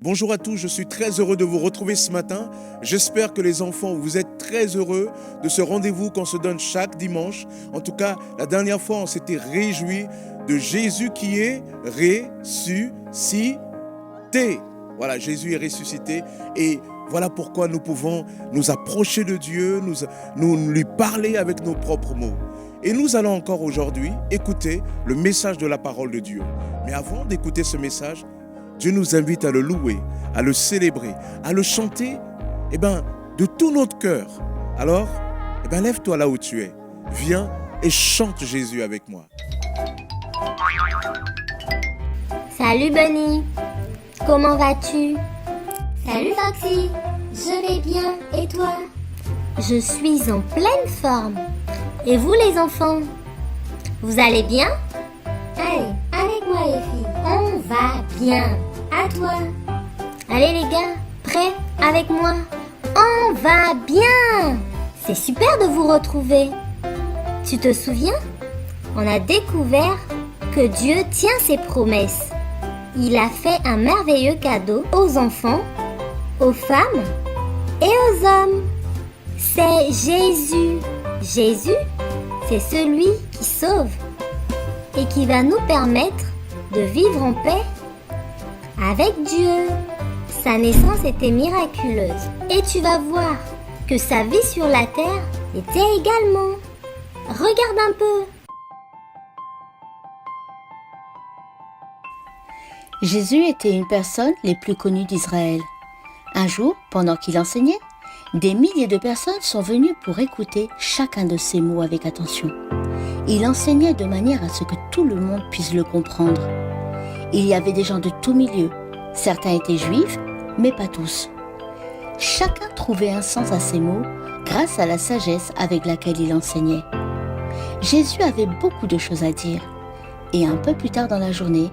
Bonjour à tous, je suis très heureux de vous retrouver ce matin. J'espère que les enfants, vous êtes très heureux de ce rendez-vous qu'on se donne chaque dimanche. En tout cas, la dernière fois, on s'était réjouis de Jésus qui est ressuscité. Voilà, Jésus est ressuscité et voilà pourquoi nous pouvons nous approcher de Dieu, nous lui parler avec nos propres mots. Et nous allons encore aujourd'hui écouter le message de la parole de Dieu. Mais avant d'écouter ce message, Dieu nous invite à le louer, à le célébrer, à le chanter de tout notre cœur. Alors, lève-toi là où tu es. Viens et chante Jésus avec moi. Salut Bunny, comment vas-tu? Salut Foxy, je vais bien, et toi? Je suis en pleine forme. Et vous les enfants? Vous allez bien? Allez, avec moi les filles, on va bien. À toi. Allez les gars, prêts avec moi? On va bien! C'est super de vous retrouver. Tu te souviens? On a découvert que Dieu tient ses promesses. Il a fait un merveilleux cadeau aux enfants, aux femmes et aux hommes. C'est Jésus. Jésus, c'est celui qui sauve et qui va nous permettre de vivre en paix avec Dieu. Sa naissance était miraculeuse et tu vas voir que sa vie sur la terre était également. Regarde un peu. Jésus était une personne les plus connues d'Israël. Un jour, pendant qu'il enseignait, des milliers de personnes sont venues pour écouter chacun de ses mots avec attention. Il enseignait de manière à ce que tout le monde puisse le comprendre. Il y avait des gens de tout milieu. Certains étaient juifs, mais pas tous. Chacun trouvait un sens à ses mots grâce à la sagesse avec laquelle il enseignait. Jésus avait beaucoup de choses à dire. Et un peu plus tard dans la journée,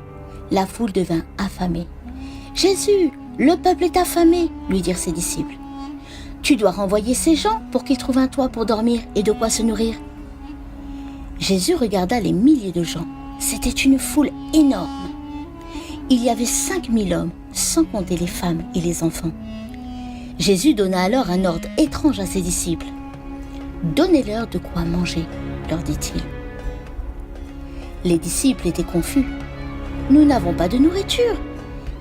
la foule devint affamée. « Jésus, le peuple est affamé !» lui dirent ses disciples. « Tu dois renvoyer ces gens pour qu'ils trouvent un toit pour dormir et de quoi se nourrir. » Jésus regarda les milliers de gens. C'était une foule énorme. Il y avait 5000 hommes, sans compter les femmes et les enfants. Jésus donna alors un ordre étrange à ses disciples. « Donnez-leur de quoi manger, » leur dit-il. Les disciples étaient confus. « Nous n'avons pas de nourriture.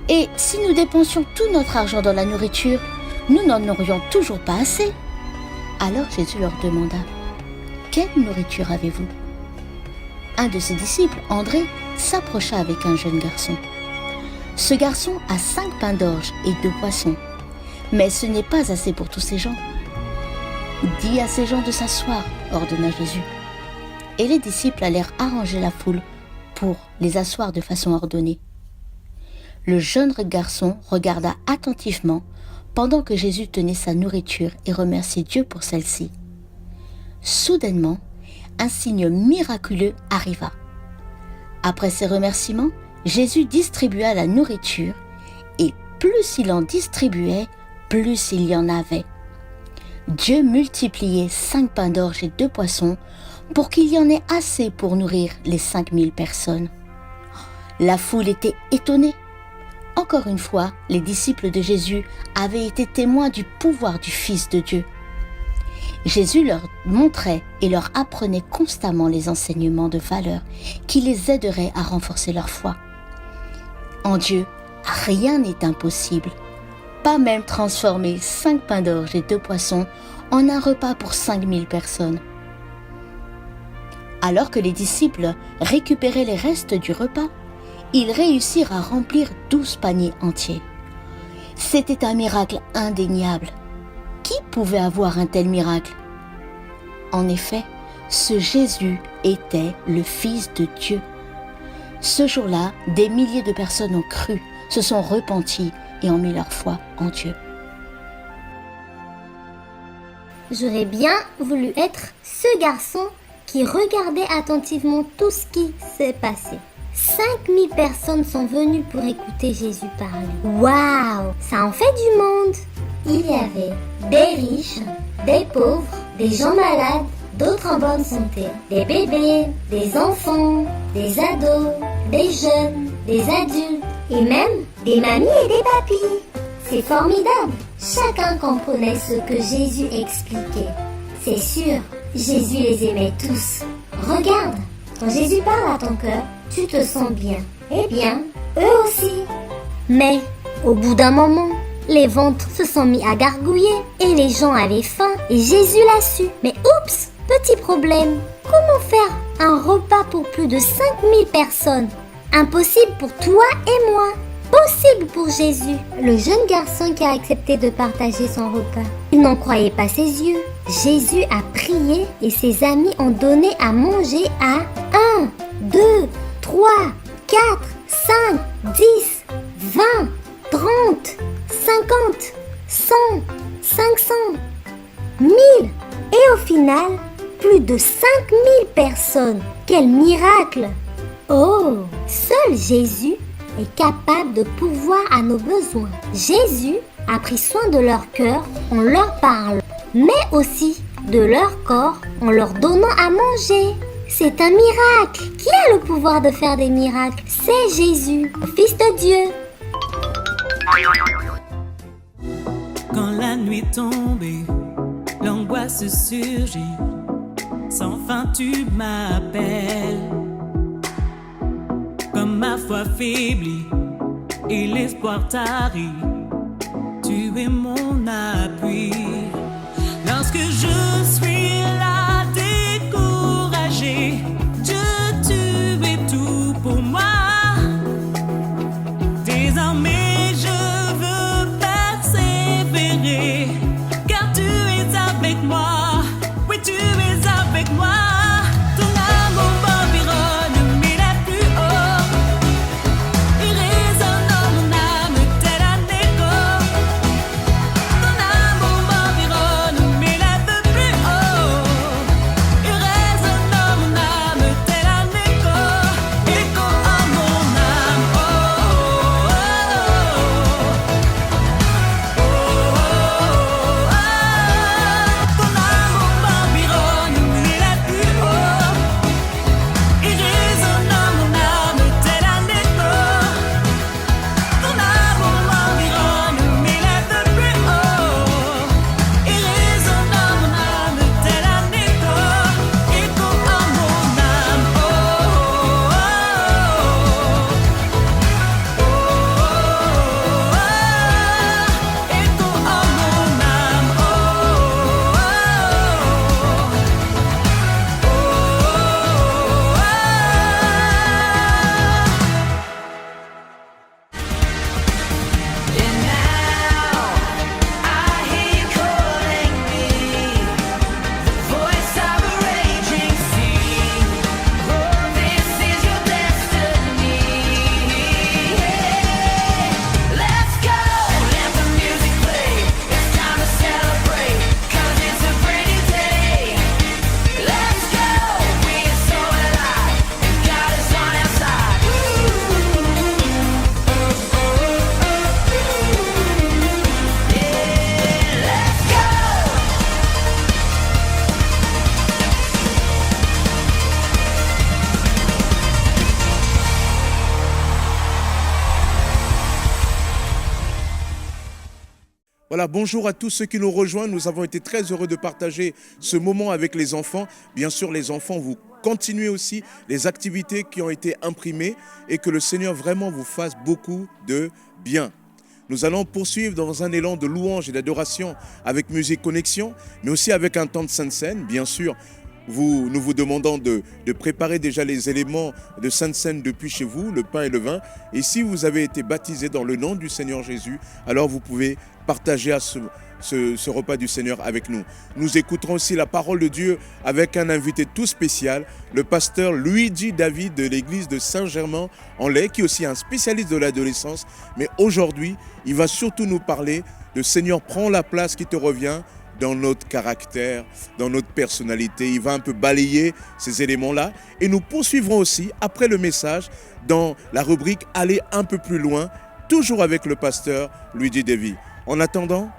Et si nous dépensions tout notre argent dans la nourriture, nous n'en aurions toujours pas assez. » Alors Jésus leur demanda, « Quelle nourriture avez-vous » Un de ses disciples, André, s'approcha avec un jeune garçon. Ce garçon a 5 pains d'orge et 2 poissons. Mais ce n'est pas assez pour tous ces gens. « Dis à ces gens de s'asseoir, » ordonna Jésus. Et les disciples allèrent arranger la foule pour les asseoir de façon ordonnée. Le jeune garçon regarda attentivement pendant que Jésus tenait sa nourriture et remerciait Dieu pour celle-ci. Soudainement, un signe miraculeux arriva. Après ces remerciements, Jésus distribua la nourriture et plus il en distribuait, plus il y en avait. Dieu multipliait 5 pains d'orge et 2 poissons pour qu'il y en ait assez pour nourrir les 5000 personnes. La foule était étonnée. Encore une fois, les disciples de Jésus avaient été témoins du pouvoir du Fils de Dieu. Jésus leur montrait et leur apprenait constamment les enseignements de valeur qui les aideraient à renforcer leur foi. En Dieu, rien n'est impossible. Pas même transformer 5 pains d'orge et 2 poissons en un repas pour 5000 personnes. Alors que les disciples récupéraient les restes du repas, ils réussirent à remplir 12 paniers entiers. C'était un miracle indéniable. Qui pouvait avoir un tel miracle? En effet, ce Jésus était le Fils de Dieu. Ce jour-là, des milliers de personnes ont cru, se sont repenties et ont mis leur foi en Dieu. J'aurais bien voulu être ce garçon qui regardait attentivement tout ce qui s'est passé. 5000 personnes sont venues pour écouter Jésus parler. Waouh, ça en fait du monde. Il y avait des riches, des pauvres, des gens malades, d'autres en bonne santé, des bébés, des enfants, des ados, des jeunes, des adultes et même des mamies et des papis. C'est formidable. Chacun comprenait ce que Jésus expliquait. C'est sûr, Jésus les aimait tous. Regarde, quand Jésus parle à ton cœur, tu te sens bien. Eh bien, eux aussi. Mais, au bout d'un moment, les ventres se sont mis à gargouiller et les gens avaient faim et Jésus l'a su. Mais oups, petit problème. Comment faire un repas pour plus de 5000 personnes? Impossible pour toi et moi. Possible pour Jésus. Le jeune garçon qui a accepté de partager son repas. Il n'en croyait pas ses yeux. Jésus a prié et ses amis ont donné à manger à 1, 2, 3, 4, 5, 10, 20, 30, 50, 100, 500, 1000 et au final, plus de 5000 personnes. Quel miracle! Oh, Seul Jésus est capable de pourvoir à nos besoins. Jésus a pris soin de leur cœur en leur parlant, mais aussi de leur corps en leur donnant à manger. C'est un miracle. Qui a le pouvoir de faire des miracles? C'est Jésus, le Fils de Dieu. Quand la nuit tombée, l'angoisse surgit, sans fin tu m'appelles. Comme ma foi faiblit et l'espoir tarit, tu es mon appui. Lorsque je suis là découragé, Dieu, tu es tout pour moi. Désormais je veux persévérer, car tu es avec moi. Oui, tu es avec moi. Ton amour m'environne, mais la plus haut. Il résonne dans mon âme tel un écho. Ton amour m'environne, mais la plus haut. Il résonne dans mon âme tel un écho. Écho en mon âme. Oh, oh, oh, oh, oh, oh. Ton amour m'environne, mais la plus haut. Il résonne dans mon âme tel un écho. Ton amour m'environne, mais la plus haut. Il résonne dans mon âme tel un écho. Écho en mon âme. Oh, oh, oh, oh, oh. Écho en mon âme. Oh, oh, And now I hear you calling me, the voice of a raging sea. Oh, this is your destiny. Let's go, let the music play. It's time to celebrate, 'cause it's a brand new day. Let's go, we're so alive, and God is on our side. Yeah, let's go. Voilà, bonjour à tous ceux qui nous rejoignent. Nous avons été très heureux de partager ce moment avec les enfants. Bien sûr, les enfants, vous continuez aussi les activités qui ont été imprimées et que le Seigneur vraiment vous fasse beaucoup de bien. Nous allons poursuivre dans un élan de louange et d'adoration avec Musique Connexion, mais aussi avec un temps de Sainte Seine. Bien sûr, nous vous demandons de préparer déjà les éléments de Sainte Seine depuis chez vous, le pain et le vin. Et si vous avez été baptisé dans le nom du Seigneur Jésus, alors vous pouvez partager à ce repas du Seigneur avec nous. Nous écouterons aussi la parole de Dieu avec un invité tout spécial, le pasteur Luigi David de l'église de Saint-Germain-en-Laye, qui est aussi un spécialiste de l'adolescence. Mais aujourd'hui, il va surtout nous parler de Seigneur, prends la place qui te revient dans notre caractère, dans notre personnalité. Il va un peu balayer ces éléments-là. Et nous poursuivrons aussi, après le message, dans la rubrique « Aller un peu plus loin », toujours avec le pasteur Luigi David. En attendant,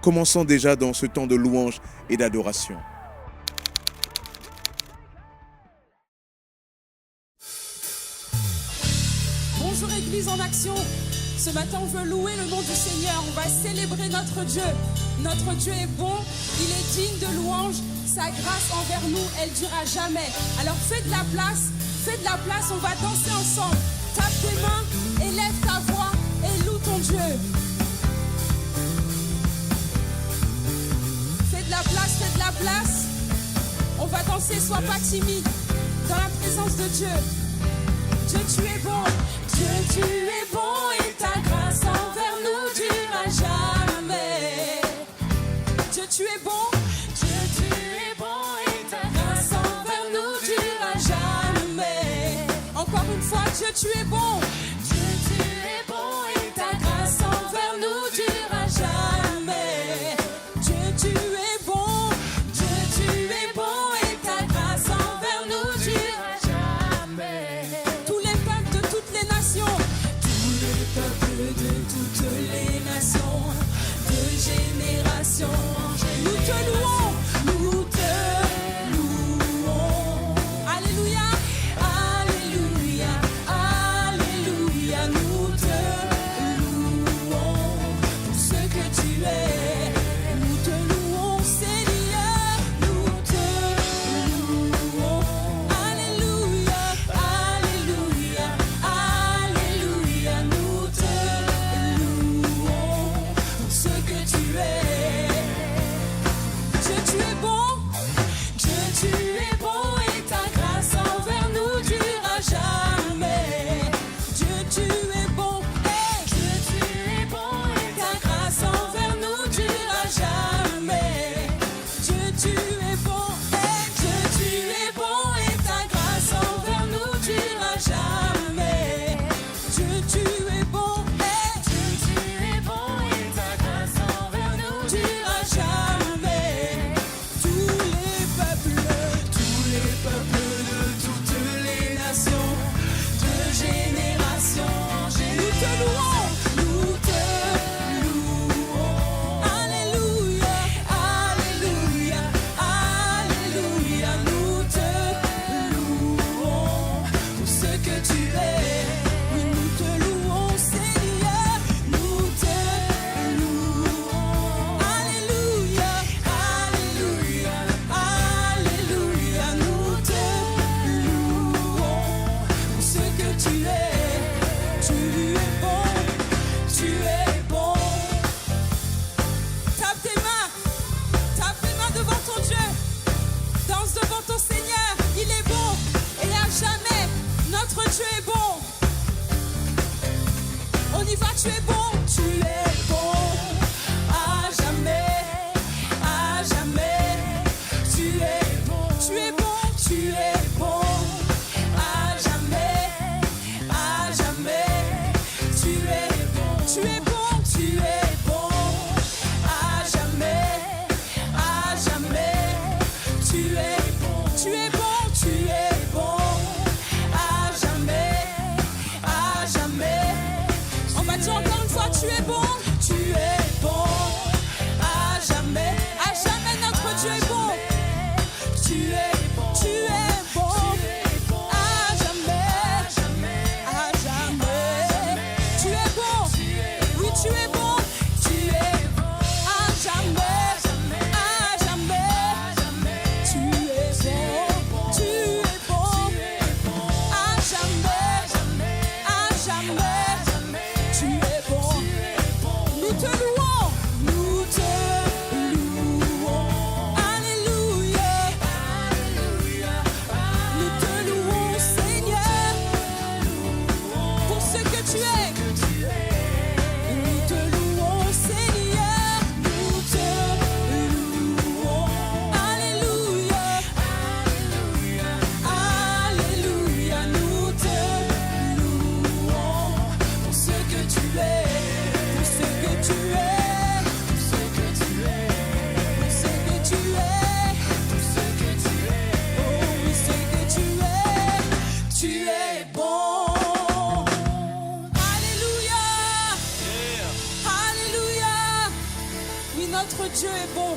commençons déjà dans ce temps de louange et d'adoration. Bonjour Église en action. Ce matin, on veut louer le nom du Seigneur. On va célébrer notre Dieu. Notre Dieu est bon, il est digne de louange. Sa grâce envers nous, elle durera jamais. Alors fais de la place, on va danser ensemble. Tape tes mains, élève ta voix et loue ton Dieu. Fais de la place. On va danser, sois pas timide. Dans la présence de Dieu. Dieu, tu es bon. Dieu, tu es bon et ta grâce envers nous durera jamais. Dieu, tu es bon. Dieu, tu es bon et ta grâce envers nous durera jamais. Encore une fois, Dieu, tu es bon. Dieu, tu es bon et ta grâce envers nous durera jamais. Dieu, tu es bon. Dieu, tu es bon et ta grâce envers nous durera jamais. Tous les peuples de toutes les nations. Tous les peuples de toutes les nations. De génération. Nous te louons. Nous te louons. Alléluia. Alléluia. Alléluia. Nous te louons. Pour ce que tu es. Nous te louons, Seigneur. Nous te louons. Alléluia. Alléluia. Alléluia. Nous te louons. Pour ce que tu es. Dieu, tu es bon. Dieu, tu es bon et ta grâce envers nous durera jamais. Dieu, tu es bon. Dieu, tu es bon et ta grâce envers nous durera jamais. Dieu, tu es bon. Dieu, tu es bon et ta grâce envers nous durera jamais. Dieu, tu es bon. Dieu, tu es bon et ta grâce envers nous durera jamais. Tous les peuples de toutes les nations, de génération, nous te louons, nous te louons. Alléluia, alléluia, alléluia, nous te louons pour ce que tu es. Oui, nous te louons, Seigneur, nous te louons. Alléluia, alléluia, alléluia, nous te louons pour ce que tu es. Tu es bon, tu es bon. Tape tes mains devant ton Dieu. Danse devant ton Seigneur, il est bon et à jamais, notre Dieu est bon. On y va, tu es bon, à jamais, à jamais, tu es bon, tu es bon, tu es bon, à jamais, tu es bon, tu es bon, tu es bon, à jamais, tu es bon, tu es bon, tu es bon, à jamais, on va dire encore une fois, tu es bon, à jamais notre Dieu est bon, tu es bon, à jamais, tu es bon, oui tu es bon, à jamais, tu es bon, à jamais, tu es bon, nous te louons, alléluia, nous te louons Seigneur, pour ce que tu es, nous te louons Seigneur, nous te louons, alléluia, alléluia, nous te louons, pour ce que tu es, pour ce que tu es, pour ce que tu es, pour ce que tu es, pour ce que tu es, oh oui ce que tu es bon. Alléluia, alléluia, oui notre Dieu est bon,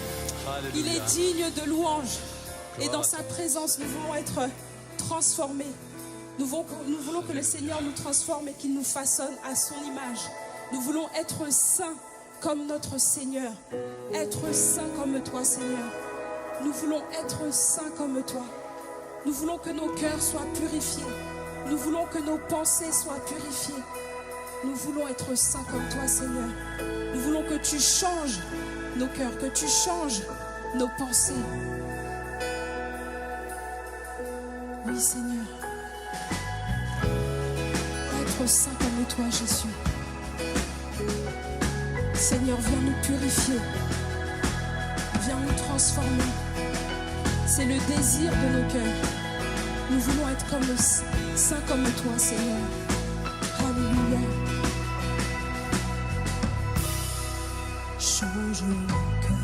il est digne de louange et dans sa présence nous voulons être transformés. Nous voulons que le Seigneur nous transforme et qu'il nous façonne à son image. Nous voulons être saints comme notre Seigneur. Être saints comme toi, Seigneur. Nous voulons être saints comme toi. Nous voulons que nos cœurs soient purifiés. Nous voulons que nos pensées soient purifiées. Nous voulons être saints comme toi, Seigneur. Nous voulons que tu changes nos cœurs, que tu changes nos pensées. Oui, Seigneur. Être saint comme toi, Jésus. Seigneur, viens nous purifier. Viens nous transformer. C'est le désir de nos cœurs. Nous voulons être comme saints comme toi, Seigneur. Alléluia. Change mon cœur.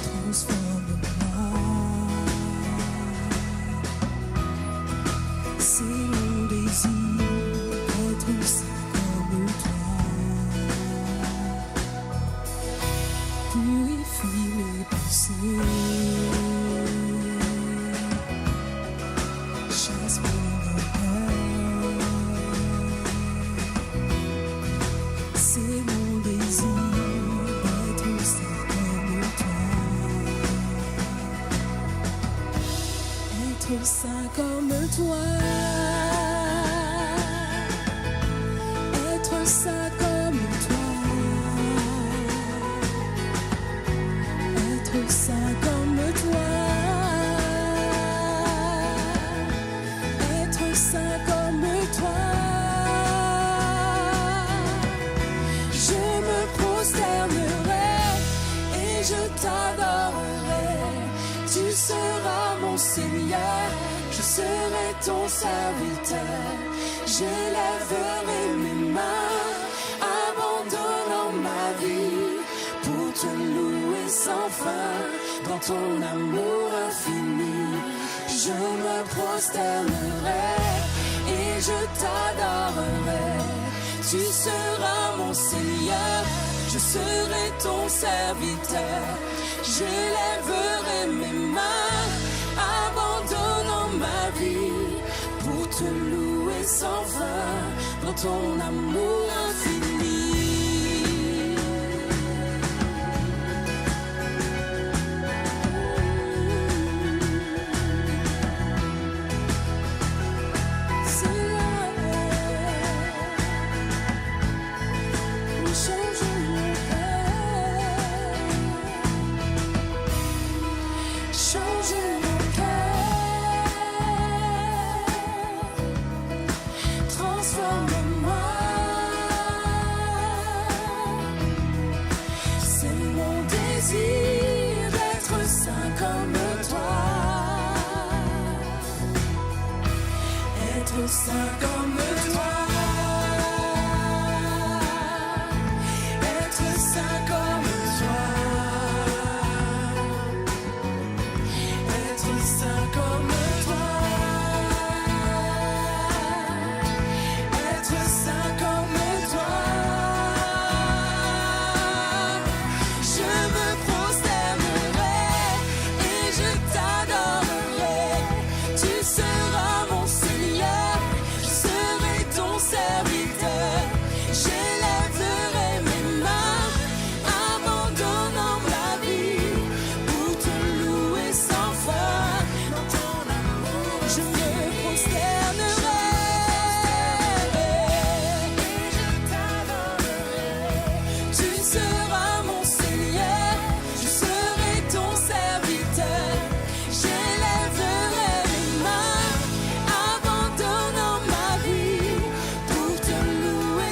Transforme-moi. C'est mon désir d'être saint comme toi. Purifie mes pensées. Chasse mon orgueil. C'est mon désir d'être saint comme toi. Être saint comme toi. Être saint comme toi. Être saint comme toi. Être saint comme toi. Je me prosternerai et je t'adorerai. Tu seras mon Seigneur, je serai ton serviteur. J'élèverai mes mains, abandonnant ma vie pour te louer sans fin dans ton amour infini. Je me prosternerai et je t'adorerai. Tu seras mon Seigneur, je serai ton serviteur. J'élèverai mes mains, abandonnant ma vie pour te louer sans fin dans ton amour infini. D'être saint comme toi. Être saint comme toi. Être saint comme toi. Être saint comme toi. Être saint comme toi.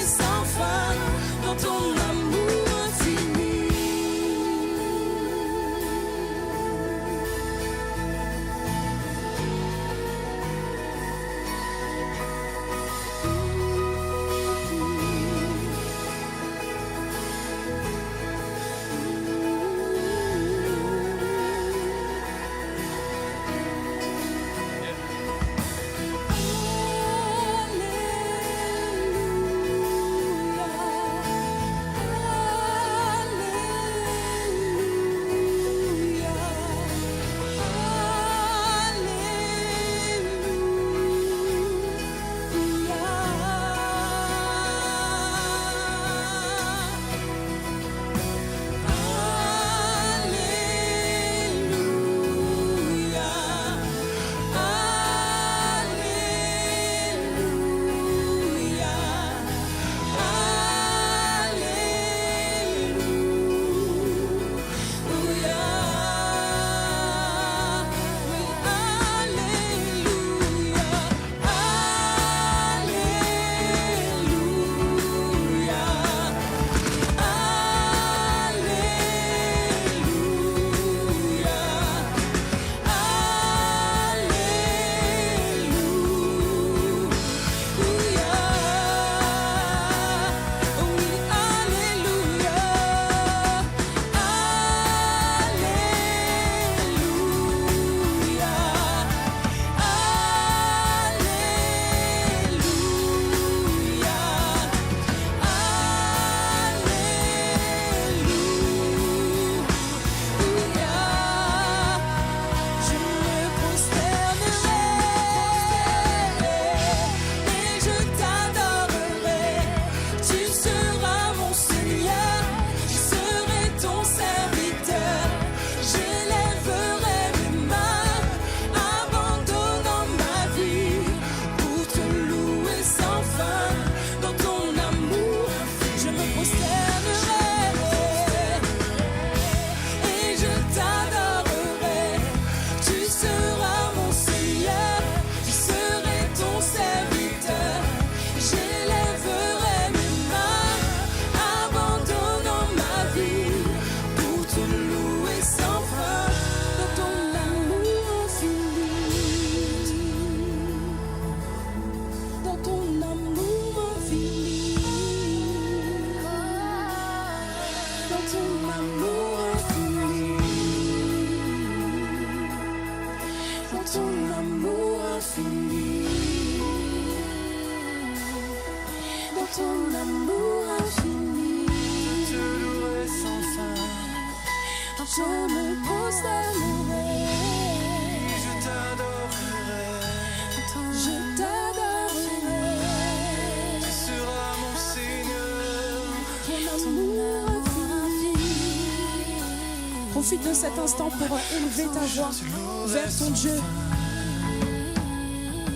Sans fin. ton amour infini. Je te louerai sans fin. Je me prosternerai. Je t'adorerai. Je t'adorerai. Tu seras mon Seigneur. Ton amour infini. Profite de cet instant pour élever ta voix vers ton Dieu.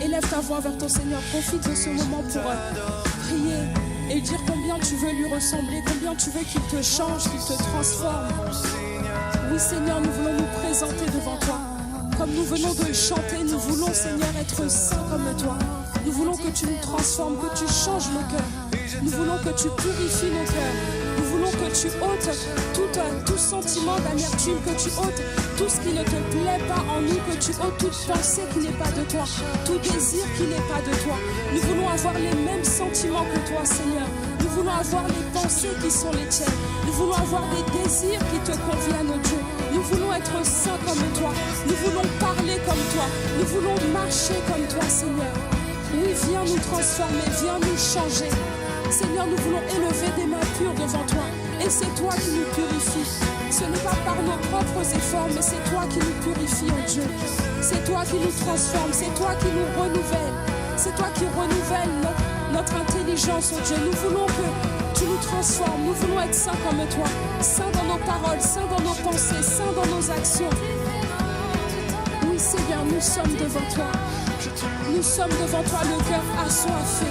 Élève ta voix vers ton Seigneur. Profite de ce moment pour prier et dire combien tu veux lui ressembler, combien tu veux qu'il te change, qu'il te transforme. Oui Seigneur, nous voulons nous présenter devant toi. Comme nous venons de le chanter, nous voulons Seigneur être saints comme toi. Nous voulons que tu nous transformes, que tu changes nos cœurs. Nous voulons que tu purifies nos cœurs. Nous voulons que tu ôtes tout sentiment d'amertume, que tu ôtes tout ce qui ne te plaît pas en nous, que tu ôtes toute pensée qui n'est pas de toi, tout désir qui n'est pas de toi. Nous voulons avoir les mêmes sentiments que toi, Seigneur. Nous voulons avoir les pensées qui sont les tiennes. Nous voulons avoir des désirs qui te conviennent, oh Dieu. Nous voulons être saints comme toi. Nous voulons parler comme toi. Nous voulons marcher comme toi, Seigneur. Oui, viens nous transformer, viens nous changer. Seigneur, nous voulons élever des mains pures devant toi. Et c'est toi qui nous purifies. Ce n'est pas par nos propres efforts, mais c'est toi qui nous purifies, oh Dieu. C'est toi qui nous transforme, c'est toi qui nous renouvelle. C'est toi qui renouvelle notre intelligence, oh Dieu. Nous voulons que tu nous transformes. Nous voulons être saints comme toi. Saints dans nos paroles, saints dans nos pensées, saints dans nos actions. Oui, Seigneur, nous sommes devant toi. Nous sommes devant toi le cœur assoiffé.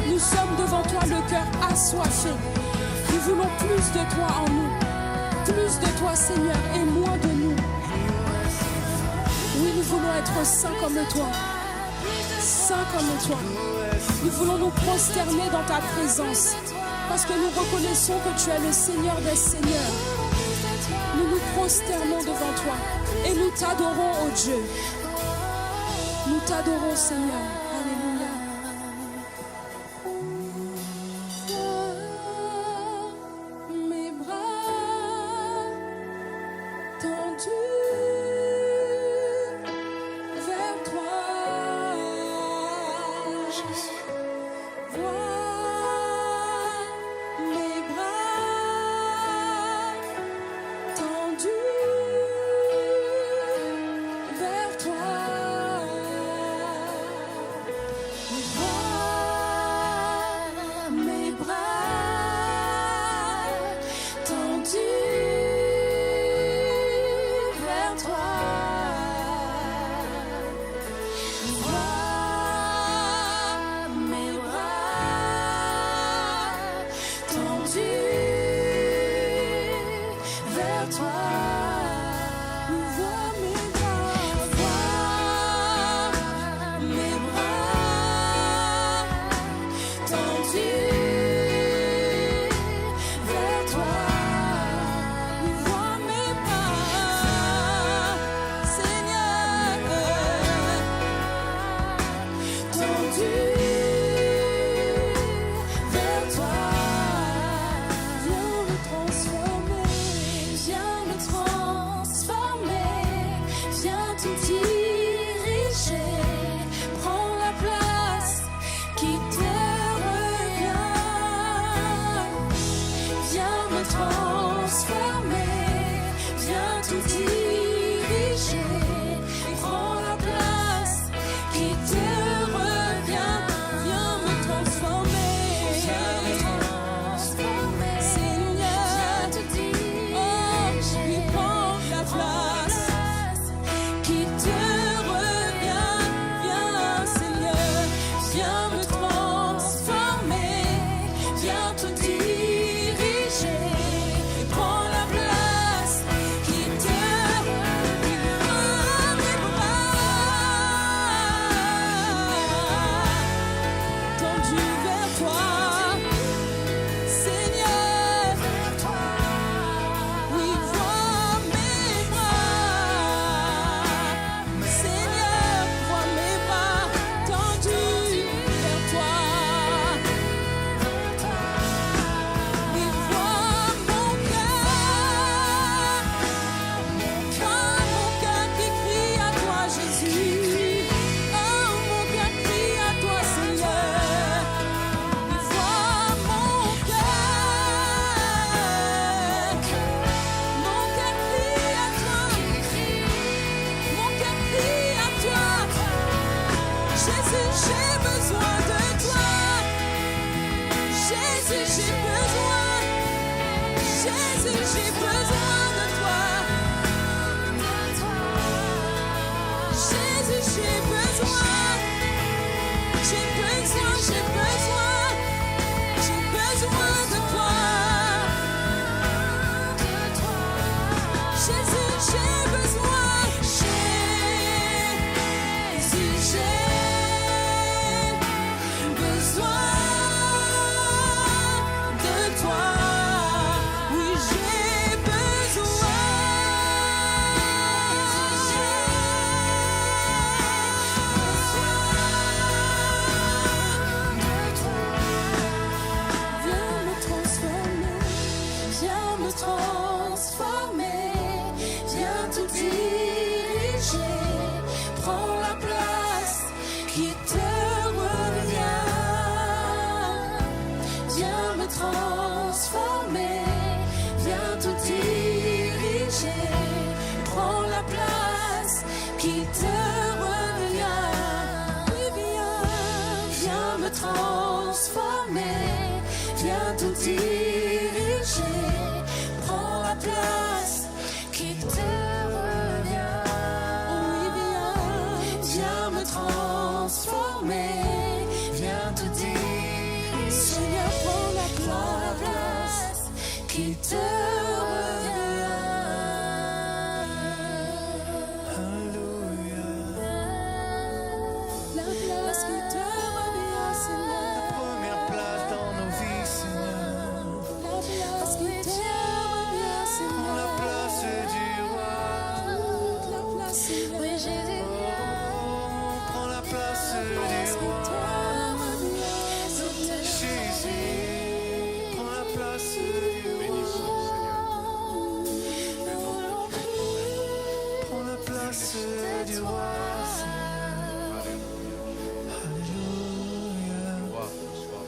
Nous sommes devant toi le cœur assoiffé. Nous voulons plus de toi en nous. Plus de toi, Seigneur, et moins de nous. Oui, nous voulons être saints comme toi. Saints comme toi. Nous voulons nous prosterner dans ta présence. Parce que nous reconnaissons que tu es le Seigneur des Seigneurs. Nous nous prosternons devant toi. Et nous t'adorons, ô Dieu. Nous t'adorons, Seigneur. Alléluia. Mes bras tendus vers toi. Vois mes bras tendus vers toi. Mes bras tendus vers toi. Mes bras tendus vers toi. Vois mes bras tendus vers toi. Vois mes bras, Seigneur, tendus vers toi. Viens me transformer, viens me Jésus, j'ai besoin. Jésus, j'ai besoin de toi. Jésus, j'ai besoin. J'ai besoin, j'ai besoin. J'ai besoin de toi. Jésus, j'ai besoin. Jésus, j'ai besoin de toi. Oui, j'ai besoin. Viens me transformer, viens tout diriger. Prends la place qui te revient. Viens me transformer, viens tout diriger. Prends la place qui te revient. Oui, viens me transformer, viens tout diriger. Prends la place qui te revient. Oui, viens me transformer, viens tout diriger. Seigneur, prends la place qui te revient. La place qui te revient, Seigneur. Première place dans nos vies, Seigneur. La place qui te revient, Prends la Seigneur. place du roi. La place, Seigneur. Oui, Jésus. Prends la place La place du qui te roi. revient, Seigneur. Jésus, prends la place du roi. Prends la place du roi. Alléluia. Gloire te soit.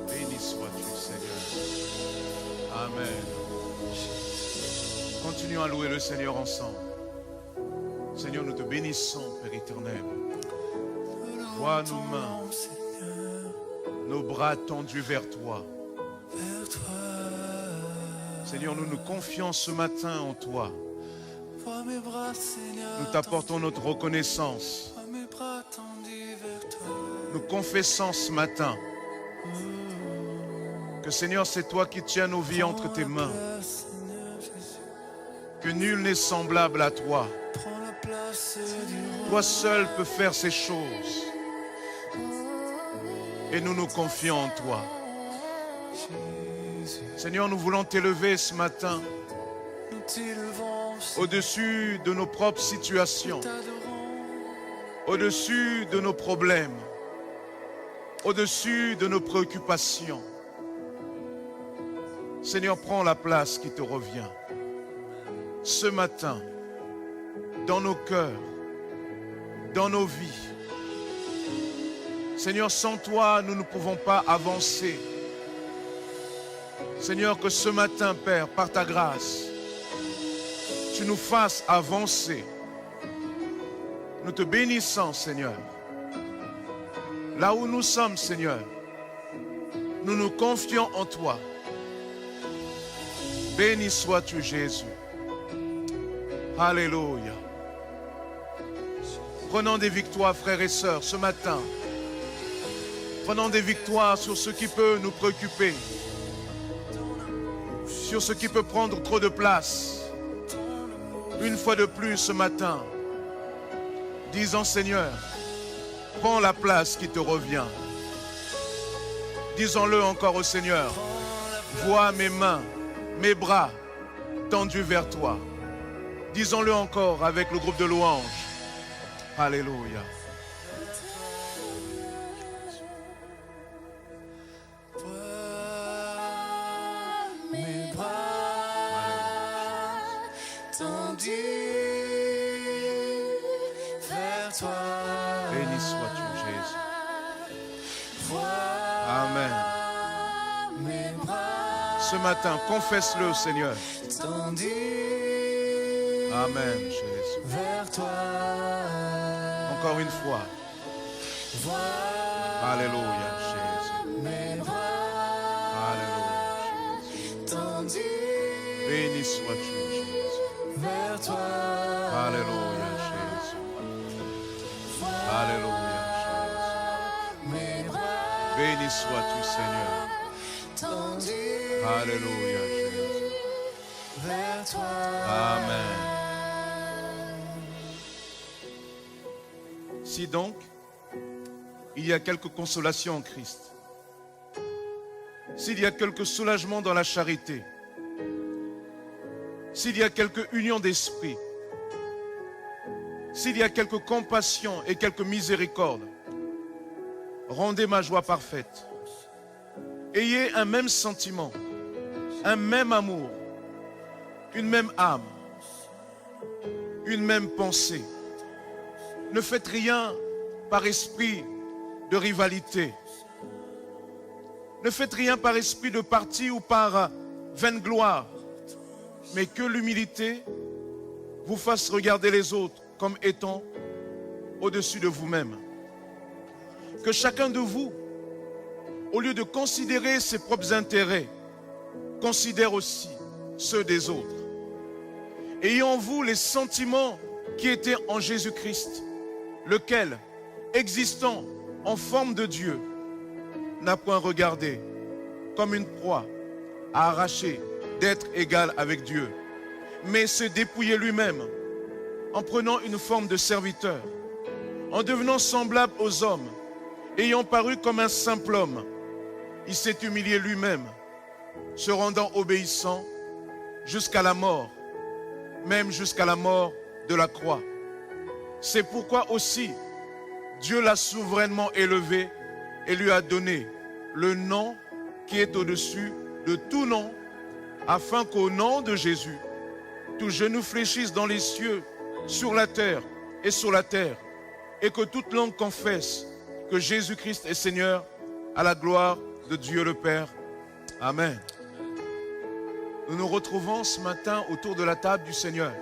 Béni sois-tu, Seigneur. Amen. Continuons à louer le Seigneur ensemble. Seigneur, nous te bénissons, Père éternel. Vois nos mains, nos bras tendus vers toi. Vers toi. Seigneur, nous nous confions ce matin en toi. Vois mes bras, Seigneur. Nous t'apportons notre reconnaissance. Vois mes bras tendus vers toi. Nous confessons ce matin que, Seigneur, c'est toi qui tiens nos vies entre tes mains. Seigneur Jésus. Que nul n'est semblable à toi. Prends la place du roi. Toi seul peux faire ces choses. Et nous nous confions en toi. Jésus, Seigneur, nous voulons t'élever ce matin nous t'élevons, au-dessus de nos propres situations, t'adorons. au-dessus de nos problèmes, au-dessus de nos préoccupations. Seigneur, prends la place qui te revient. Ce matin, dans nos cœurs, dans nos vies. Seigneur, sans toi, nous ne pouvons pas avancer. Seigneur, que ce matin, Père, par ta grâce, tu nous fasses avancer. Nous te bénissons, Seigneur. Là où nous sommes, Seigneur, nous nous confions en toi. Béni sois-tu, Jésus. Alléluia. Prenons des victoires, frères et sœurs, ce matin. Prenons des victoires sur ce qui peut nous préoccuper, sur ce qui peut prendre trop de place. Une fois de plus ce matin, disons, Seigneur, prends la place qui te revient. Disons-le encore au Seigneur. Vois mes mains, mes bras tendus vers toi. Disons-le encore avec le groupe de louanges. Alléluia. Mes bras tendus vers toi. Béni sois-tu, Jésus. Amen. Mes bras Ce matin, confesse-le, Seigneur. tendus Amen, Jésus. vers toi. Encore une fois. Alléluia, Jésus. Béni sois-tu, Jésus. vers toi. Alléluia, Jésus. Alléluia, Jésus. Mes bras Béni sois-tu, Seigneur. tendus Alléluia, Jésus. vers toi. Amen. Si donc, il y a quelque consolation en Christ, s'il y a quelque soulagement dans la charité, s'il y a quelque union d'esprit, s'il y a quelque compassion et quelque miséricorde, rendez ma joie parfaite. Ayez un même sentiment, un même amour, une même âme, une même pensée. Ne faites rien par esprit de rivalité. Ne faites rien par esprit de parti ou par vaine gloire, mais que l'humilité vous fasse regarder les autres comme étant au-dessus de vous-même. Que chacun de vous, au lieu de considérer ses propres intérêts, considère aussi ceux des autres. Ayez en vous les sentiments qui étaient en Jésus-Christ, lequel, existant en forme de Dieu, n'a point regardé comme une proie à arracher d'être égal avec Dieu, mais se dépouiller lui-même en prenant une forme de serviteur, en devenant semblable aux hommes, ayant paru comme un simple homme. Il s'est humilié lui-même, se rendant obéissant jusqu'à la mort, même jusqu'à la mort de la croix. C'est pourquoi aussi Dieu l'a souverainement élevé et lui a donné le nom qui est au-dessus de tout nom, afin qu'au nom de Jésus, tout genou fléchisse dans les cieux, sur la terre et sur la terre, et que toute langue confesse que Jésus-Christ est Seigneur, à la gloire de Dieu le Père. Amen. Nous nous retrouvons ce matin autour de la table du Seigneur,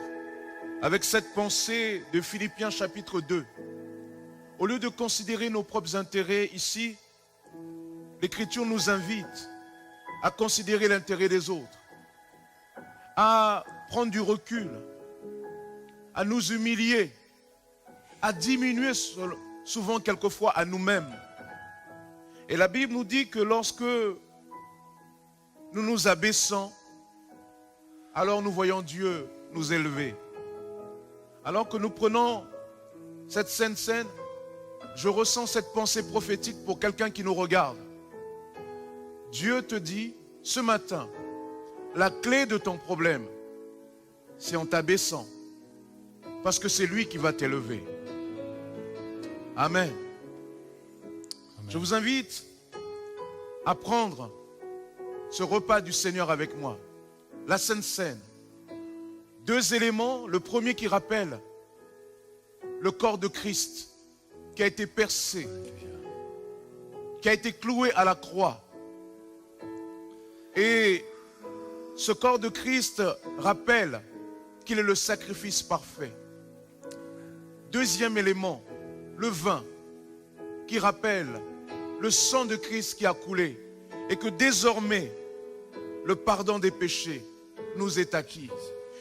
avec cette pensée de Philippiens chapitre 2. Au lieu de considérer nos propres intérêts ici, l'Écriture nous invite à considérer l'intérêt des autres, à prendre du recul, à nous humilier, à diminuer souvent quelquefois à nous-mêmes. Et la Bible nous dit que lorsque nous nous abaissons, alors nous voyons Dieu nous élever. Alors que nous prenons cette sainte scène, je ressens cette pensée prophétique pour quelqu'un qui nous regarde. Dieu te dit, ce matin, la clé de ton problème, c'est en t'abaissant. Parce que c'est lui qui va t'élever. Amen. Je vous invite à prendre ce repas du Seigneur avec moi. La Sainte Seine. Deux éléments. Le premier qui rappelle le corps de Christ qui a été percé, qui a été cloué à la croix. Et ce corps de Christ rappelle qu'il est le sacrifice parfait. Deuxième élément, le vin qui rappelle le sang de Christ qui a coulé et que désormais le pardon des péchés nous est acquis.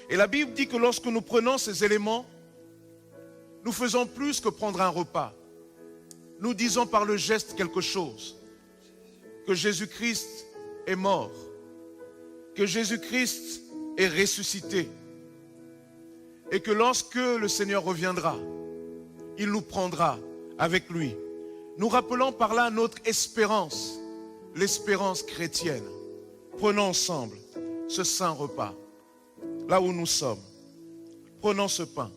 Et la Bible dit que lorsque nous prenons ces éléments, nous faisons plus que prendre un repas. Nous disons par le geste quelque chose, que Jésus-Christ est mort, que Jésus-Christ est ressuscité et que lorsque le Seigneur reviendra, il nous prendra avec lui. Nous rappelons par là notre espérance, l'espérance chrétienne. Prenons ensemble ce saint repas, là où nous sommes. Prenons ce pain.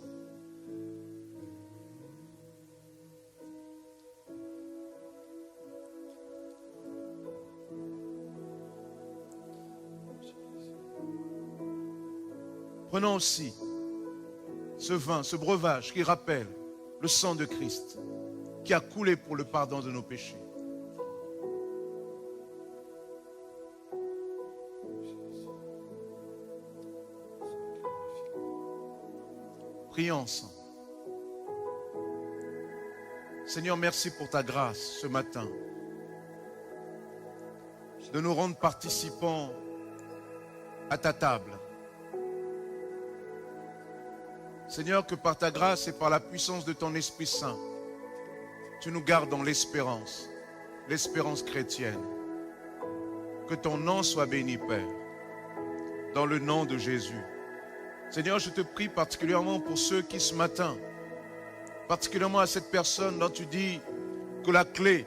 Prenons aussi ce vin, ce breuvage qui rappelle le sang de Christ qui a coulé pour le pardon de nos péchés. Prions ensemble. Seigneur, merci pour ta grâce ce matin de nous rendre participants à ta table. Seigneur, que par ta grâce et par la puissance de ton Esprit Saint, tu nous gardes dans l'espérance chrétienne. Que ton nom soit béni, Père, dans le nom de Jésus. Seigneur, je te prie particulièrement pour ceux qui ce matin, particulièrement à cette personne dont tu dis que la clé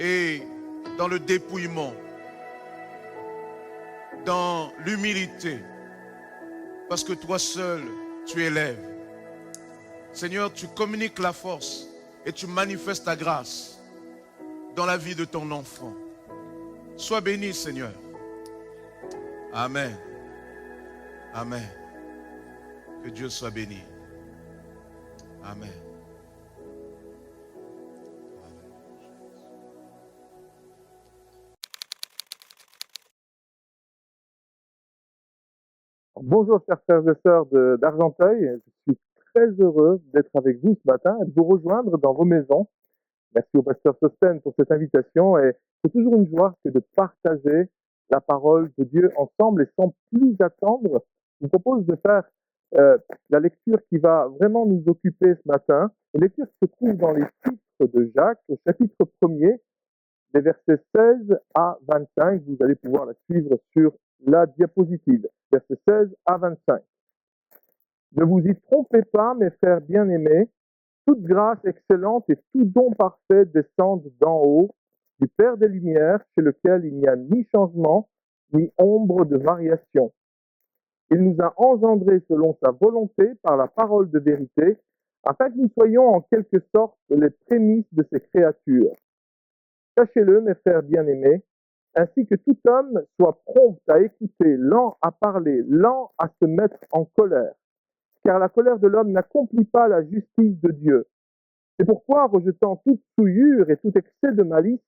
est dans le dépouillement, dans l'humilité, parce que toi seul, tu élèves. Seigneur, tu communiques la force et tu manifestes ta grâce dans la vie de ton enfant. Sois béni, Seigneur. Amen. Amen. Que Dieu soit béni. Amen. Bonjour chers frères et sœurs d'Argenteuil, je suis très heureux d'être avec vous ce matin et de vous rejoindre dans vos maisons. Merci au pasteur Sosten pour cette invitation et c'est toujours une joie que de partager la parole de Dieu ensemble et sans plus attendre, je vous propose de faire la lecture qui va vraiment nous occuper ce matin. Une lecture qui se trouve dans les titres de Jacques au chapitre 1er, des versets 16 à 25. Vous allez pouvoir la suivre sur la diapositive, versets 16 à 25. Ne vous y trompez pas, mes frères bien-aimés, toute grâce excellente et tout don parfait descendent d'en haut, du Père des Lumières, chez lequel il n'y a ni changement, ni ombre de variation. Il nous a engendrés selon sa volonté par la parole de vérité, afin que nous soyons en quelque sorte les prémices de ses créatures. Sachez-le, mes frères bien-aimés, ainsi que tout homme soit prompt à écouter, lent à parler, lent à se mettre en colère, car la colère de l'homme n'accomplit pas la justice de Dieu. C'est pourquoi, rejetant toute souillure et tout excès de malice,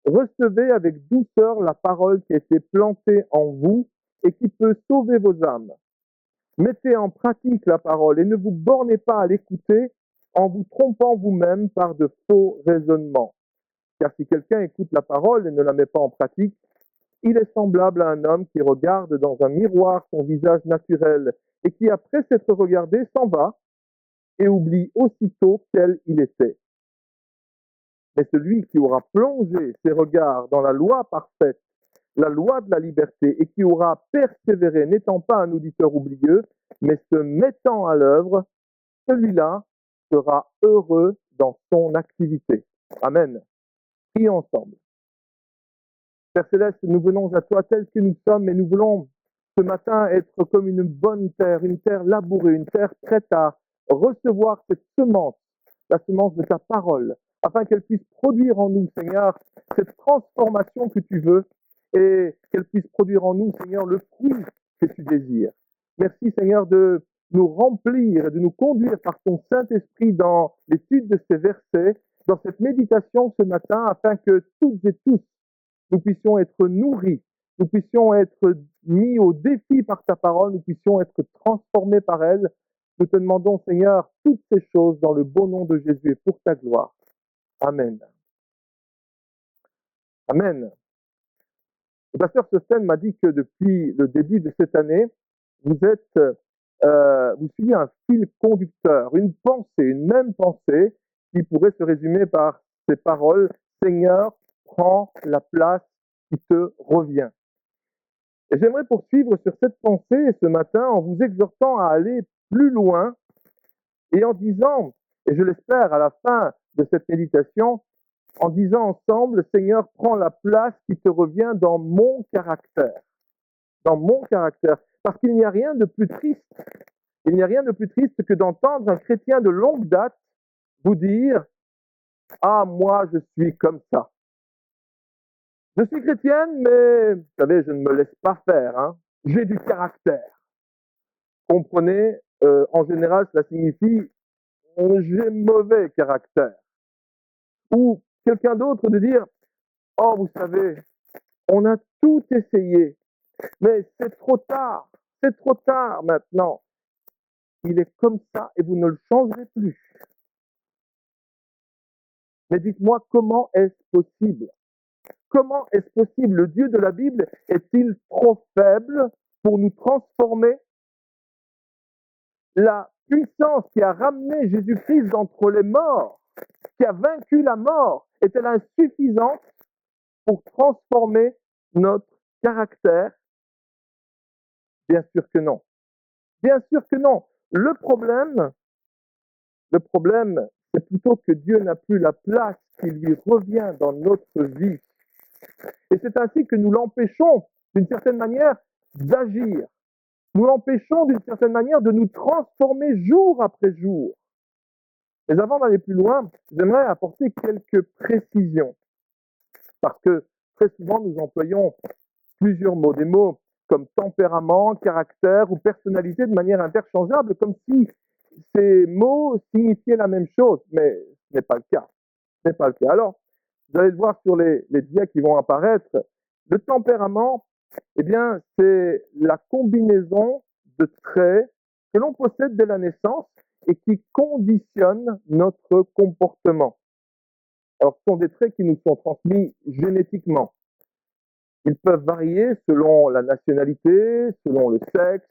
recevez avec douceur la parole qui a été plantée en vous et qui peut sauver vos âmes. Mettez en pratique la parole et ne vous bornez pas à l'écouter en vous trompant vous-même par de faux raisonnements. Car si quelqu'un écoute la parole et ne la met pas en pratique, il est semblable à un homme qui regarde dans un miroir son visage naturel et qui, après s'être regardé, s'en va et oublie aussitôt quel il était. Mais celui qui aura plongé ses regards dans la loi parfaite, la loi de la liberté, et qui aura persévéré, n'étant pas un auditeur oublieux, mais se mettant à l'œuvre, celui-là sera heureux dans son activité. Amen. Prions ensemble. Père Céleste, nous venons à toi tels que nous sommes et nous voulons ce matin être comme une bonne terre, une terre labourée, une terre prête à recevoir cette semence, la semence de ta parole, afin qu'elle puisse produire en nous, Seigneur, cette transformation que tu veux et qu'elle puisse produire en nous, Seigneur, le fruit que tu désires. Merci, Seigneur, de nous remplir et de nous conduire par ton Saint-Esprit dans l'étude de ces versets, dans cette méditation ce matin, afin que toutes et tous, nous puissions être nourris, nous puissions être mis au défi par ta parole, nous puissions être transformés par elle. Nous te demandons, Seigneur, toutes ces choses dans le beau nom de Jésus et pour ta gloire. Amen. Amen. Le pasteur Sosten m'a dit que depuis le début de cette année, vous suivez un fil conducteur, une pensée, une même pensée qui pourrait se résumer par ces paroles: Seigneur, prends la place qui te revient. Et j'aimerais poursuivre sur cette pensée ce matin en vous exhortant à aller plus loin et en disant, et je l'espère à la fin de cette méditation, en disant ensemble: Seigneur, prends la place qui te revient dans mon caractère. Dans mon caractère. Parce qu'il n'y a rien de plus triste. Il n'y a rien de plus triste que d'entendre un chrétien de longue date vous dire: ah, moi, je suis comme ça. Je suis chrétienne, mais, vous savez, je ne me laisse pas faire. Hein. J'ai du caractère. Comprenez, en général, cela signifie j'ai mauvais caractère. Ou quelqu'un d'autre de dire: oh, vous savez, on a tout essayé, mais c'est trop tard maintenant. Il est comme ça et vous ne le changerez plus. Mais dites-moi, comment est-ce possible? Comment est-ce possible? Le Dieu de la Bible est-il trop faible pour nous transformer? La puissance qui a ramené Jésus-Christ d'entre les morts, qui a vaincu la mort, est-elle insuffisante pour transformer notre caractère? Bien sûr que non. Bien sûr que non. Le problème, c'est plutôt que Dieu n'a plus la place qui lui revient dans notre vie. Et c'est ainsi que nous l'empêchons, d'une certaine manière, d'agir. Nous l'empêchons, d'une certaine manière, de nous transformer jour après jour. Mais avant d'aller plus loin, j'aimerais apporter quelques précisions. Parce que très souvent, nous employons plusieurs mots, des mots comme tempérament, caractère ou personnalité de manière interchangeable, comme si ces mots signifiaient la même chose, mais ce n'est pas le cas. Ce n'est pas le cas. Alors, vous allez le voir sur les dias qui vont apparaître, le tempérament, eh bien, c'est la combinaison de traits que l'on possède dès la naissance et qui conditionnent notre comportement. Alors, ce sont des traits qui nous sont transmis génétiquement. Ils peuvent varier selon la nationalité, selon le sexe,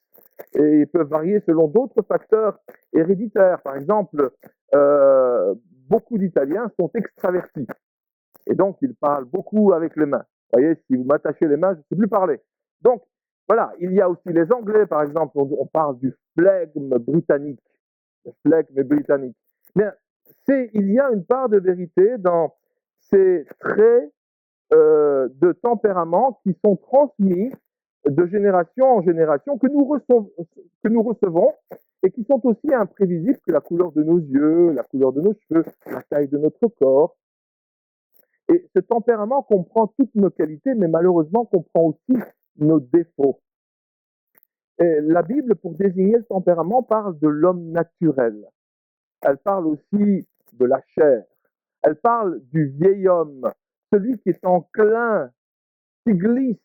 et ils peuvent varier selon d'autres facteurs héréditaires. Par exemple, beaucoup d'Italiens sont extravertis, et donc ils parlent beaucoup avec les mains. Vous voyez, si vous m'attachez les mains, je ne sais plus parler. Donc, voilà, il y a aussi les Anglais, par exemple, on parle du flegme britannique. Le flegme britannique. Bien, il y a une part de vérité dans ces traits de tempérament qui sont transmis de génération en génération, que nous recevons et qui sont aussi imprévisibles que la couleur de nos yeux, la couleur de nos cheveux, la taille de notre corps. Et ce tempérament comprend toutes nos qualités, mais malheureusement comprend aussi nos défauts. Et la Bible, pour désigner le tempérament, parle de l'homme naturel. Elle parle aussi de la chair. Elle parle du vieil homme, celui qui est enclin, qui glisse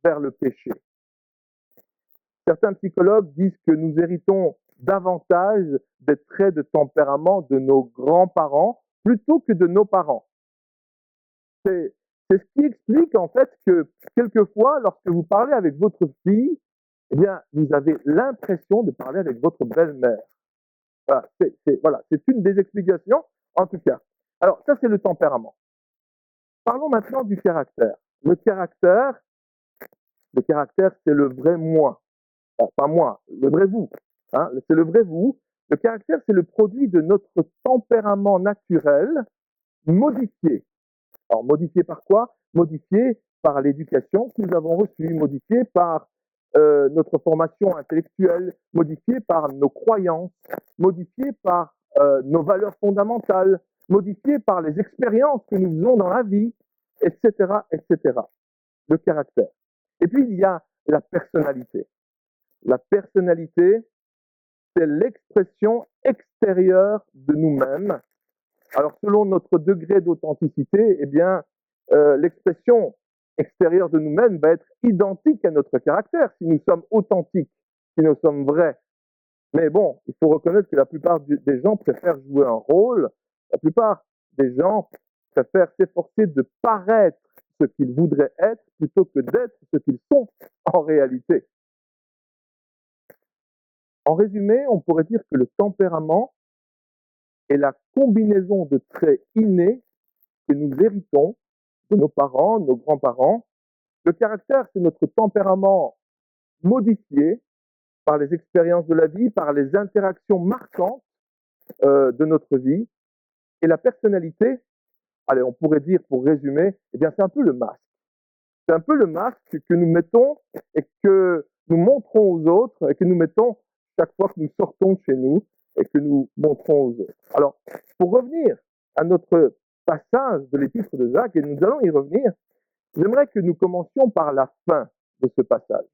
vers le péché. Certains psychologues disent que nous héritons davantage des traits de tempérament de nos grands-parents plutôt que de nos parents. C'est ce qui explique en fait que quelquefois, lorsque vous parlez avec votre fille, eh bien, vous avez l'impression de parler avec votre belle-mère. Voilà, c'est une des explications, en tout cas. Alors, ça, c'est le tempérament. Parlons maintenant du caractère. Le caractère, c'est le vrai moi. Pas moi, le vrai vous. Hein, c'est le vrai vous. Le caractère, c'est le produit de notre tempérament naturel modifié. Alors, modifié par quoi? Modifié par l'éducation que nous avons reçue, modifié par notre formation intellectuelle, modifié par nos croyances, modifié par nos valeurs fondamentales, modifié par les expériences que nous faisons dans la vie, etc., etc. Le caractère. Et puis, il y a la personnalité. La personnalité, c'est l'expression extérieure de nous-mêmes. Alors, selon notre degré d'authenticité, eh bien, l'expression extérieure de nous-mêmes va être identique à notre caractère, si nous sommes authentiques, si nous sommes vrais. Mais bon, il faut reconnaître que la plupart des gens préfèrent jouer un rôle, la plupart des gens préfèrent s'efforcer de paraître ce qu'ils voudraient être plutôt que d'être ce qu'ils sont en réalité. En résumé, on pourrait dire que le tempérament est la combinaison de traits innés que nous héritons de nos parents, nos grands-parents. Le caractère, c'est notre tempérament modifié par les expériences de la vie, par les interactions marquantes de notre vie. Et la personnalité, allez, on pourrait dire pour résumer, eh bien, c'est un peu le masque. C'est un peu le masque que nous mettons et que nous montrons aux autres et que nous mettons chaque fois que nous sortons de chez nous et que nous montrons aux autres. Alors, pour revenir à notre passage de l'épître de Jacques, et nous allons y revenir, j'aimerais que nous commencions par la fin de ce passage.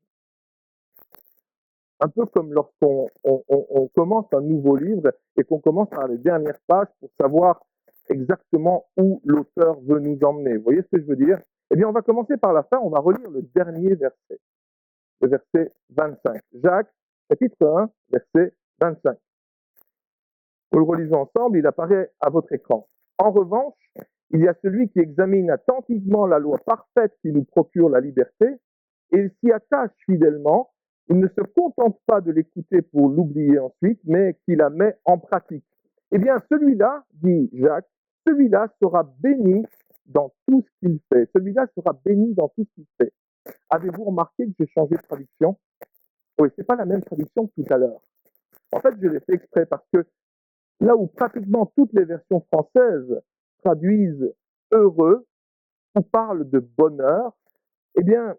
Un peu comme lorsqu'on on commence un nouveau livre et qu'on commence par les dernières pages pour savoir exactement où l'auteur veut nous emmener. Vous voyez ce que je veux dire? Eh bien, on va commencer par la fin, on va relire le dernier verset, le verset 25. Jacques, chapitre 1, verset 25. Nous le relisons ensemble, il apparaît à votre écran. En revanche, il y a celui qui examine attentivement la loi parfaite qui nous procure la liberté, et il s'y attache fidèlement, il ne se contente pas de l'écouter pour l'oublier ensuite, mais qui la met en pratique. Eh bien, celui-là, dit Jacques, celui-là sera béni dans tout ce qu'il fait. Celui-là sera béni dans tout ce qu'il fait. Avez-vous remarqué que j'ai changé de traduction? Oui, c'est pas la même traduction que tout à l'heure. En fait, je l'ai fait exprès parce que là où pratiquement toutes les versions françaises traduisent heureux ou parlent de bonheur, eh bien,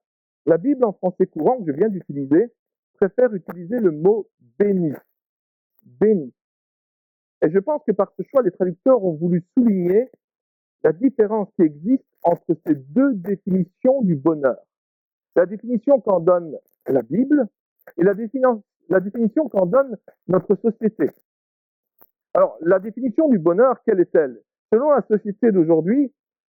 la Bible en français courant que je viens d'utiliser préfère utiliser le mot béni. Béni. Et je pense que par ce choix, les traducteurs ont voulu souligner la différence qui existe entre ces deux définitions du bonheur. La définition qu'en donne la Bible et la définition qu'en donne notre société. Alors, la définition du bonheur, quelle est-elle? Selon la société d'aujourd'hui,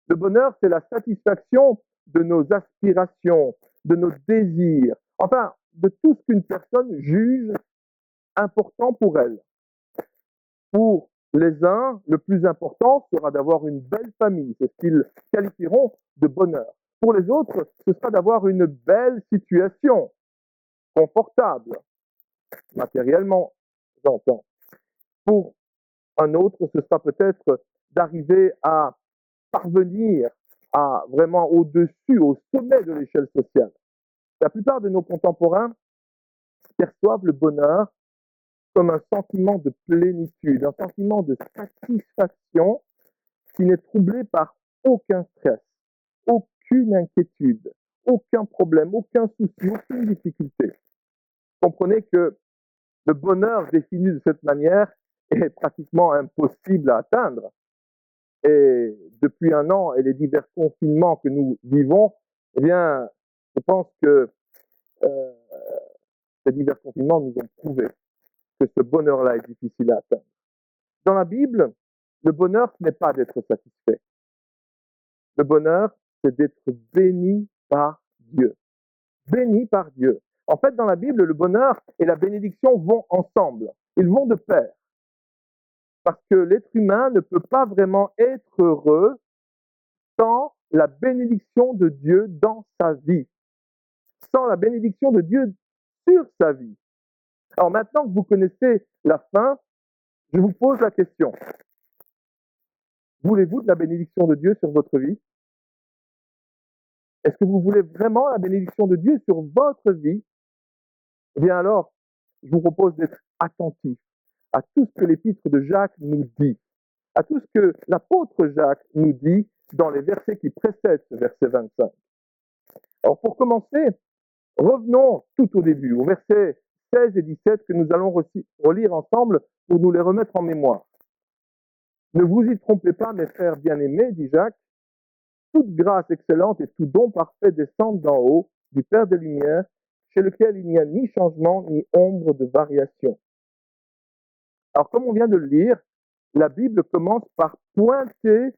le bonheur, c'est la satisfaction de nos aspirations, de nos désirs, enfin, de tout ce qu'une personne juge important pour elle. Pour les uns, le plus important sera d'avoir une belle famille, c'est ce qu'ils qualifieront de bonheur. Pour les autres, ce sera d'avoir une belle situation, confortable, matériellement, j'entends. Pour un autre, ce sera peut-être d'arriver à parvenir à vraiment au-dessus, au sommet de l'échelle sociale. La plupart de nos contemporains perçoivent le bonheur comme un sentiment de plénitude, un sentiment de satisfaction qui n'est troublé par aucun stress, aucune inquiétude, aucun problème, aucun souci, aucune difficulté. Comprenez que le bonheur défini de cette manière est pratiquement impossible à atteindre. Et depuis un an et les divers confinements que nous vivons, eh bien, je pense que ces divers confinements nous ont prouvé que ce bonheur-là est difficile à atteindre. Dans la Bible, le bonheur, ce n'est pas d'être satisfait. Le bonheur, c'est d'être béni par Dieu. Béni par Dieu. En fait, dans la Bible, le bonheur et la bénédiction vont ensemble. Ils vont de pair. Parce que l'être humain ne peut pas vraiment être heureux sans la bénédiction de Dieu dans sa vie. Sans la bénédiction de Dieu sur sa vie. Alors maintenant que vous connaissez la fin, je vous pose la question. Voulez-vous de la bénédiction de Dieu sur votre vie? Est-ce que vous voulez vraiment la bénédiction de Dieu sur votre vie? Eh bien alors, je vous propose d'être attentif à tout ce que l'épître de Jacques nous dit, à tout ce que l'apôtre Jacques nous dit dans les versets qui précèdent ce verset 25. Alors pour commencer, revenons tout au début, au verset 16 et 17 que nous allons relire ensemble pour nous les remettre en mémoire. Ne vous y trompez pas, mes frères bien-aimés, dit Jacques, toute grâce excellente et tout don parfait descendent d'en haut, du Père des Lumières, chez lequel il n'y a ni changement ni ombre de variation. Alors comme on vient de le lire, la Bible commence par pointer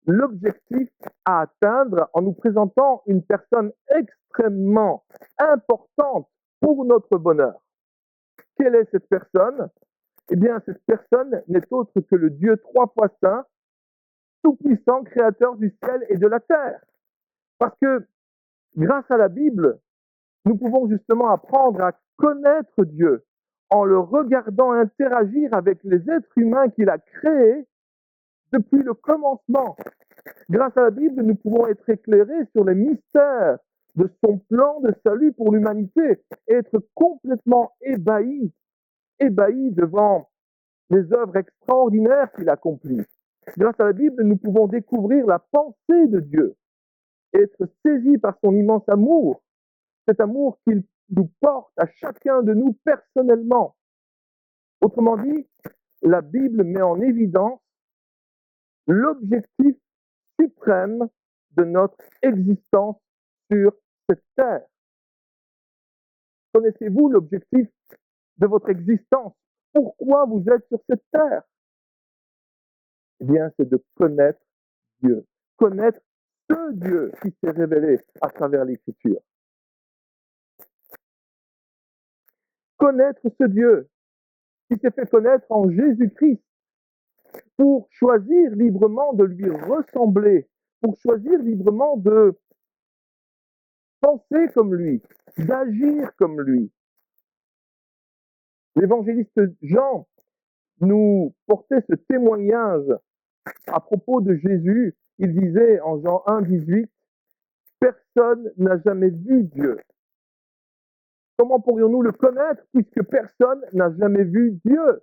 l'objectif à atteindre en nous présentant une personne extrêmement importante pour notre bonheur. Quelle est cette personne? Eh bien, cette personne n'est autre que le Dieu trois fois saint, tout-puissant, créateur du ciel et de la terre. Parce que, grâce à la Bible, nous pouvons justement apprendre à connaître Dieu en le regardant interagir avec les êtres humains qu'il a créés depuis le commencement. Grâce à la Bible, nous pouvons être éclairés sur les mystères de son plan de salut pour l'humanité et être complètement ébahis devant les œuvres extraordinaires qu'il accomplit. Grâce à la Bible, nous pouvons découvrir la pensée de Dieu, être saisis par son immense amour, cet amour qu'il nous porte à chacun de nous personnellement. Autrement dit, la Bible met en évidence l'objectif suprême de notre existence sur cette terre. Connaissez-vous l'objectif de votre existence? Pourquoi vous êtes sur cette terre? Eh bien, c'est de connaître Dieu. Connaître ce Dieu qui s'est révélé à travers l'Écriture. Connaître ce Dieu qui s'est fait connaître en Jésus-Christ pour choisir librement de lui ressembler, pour choisir librement de penser comme lui, d'agir comme lui, L'évangéliste Jean nous portait ce témoignage à propos de Jésus. Il disait en Jean 1, 18, « Personne n'a jamais vu Dieu. » Comment pourrions-nous le connaître puisque personne n'a jamais vu Dieu?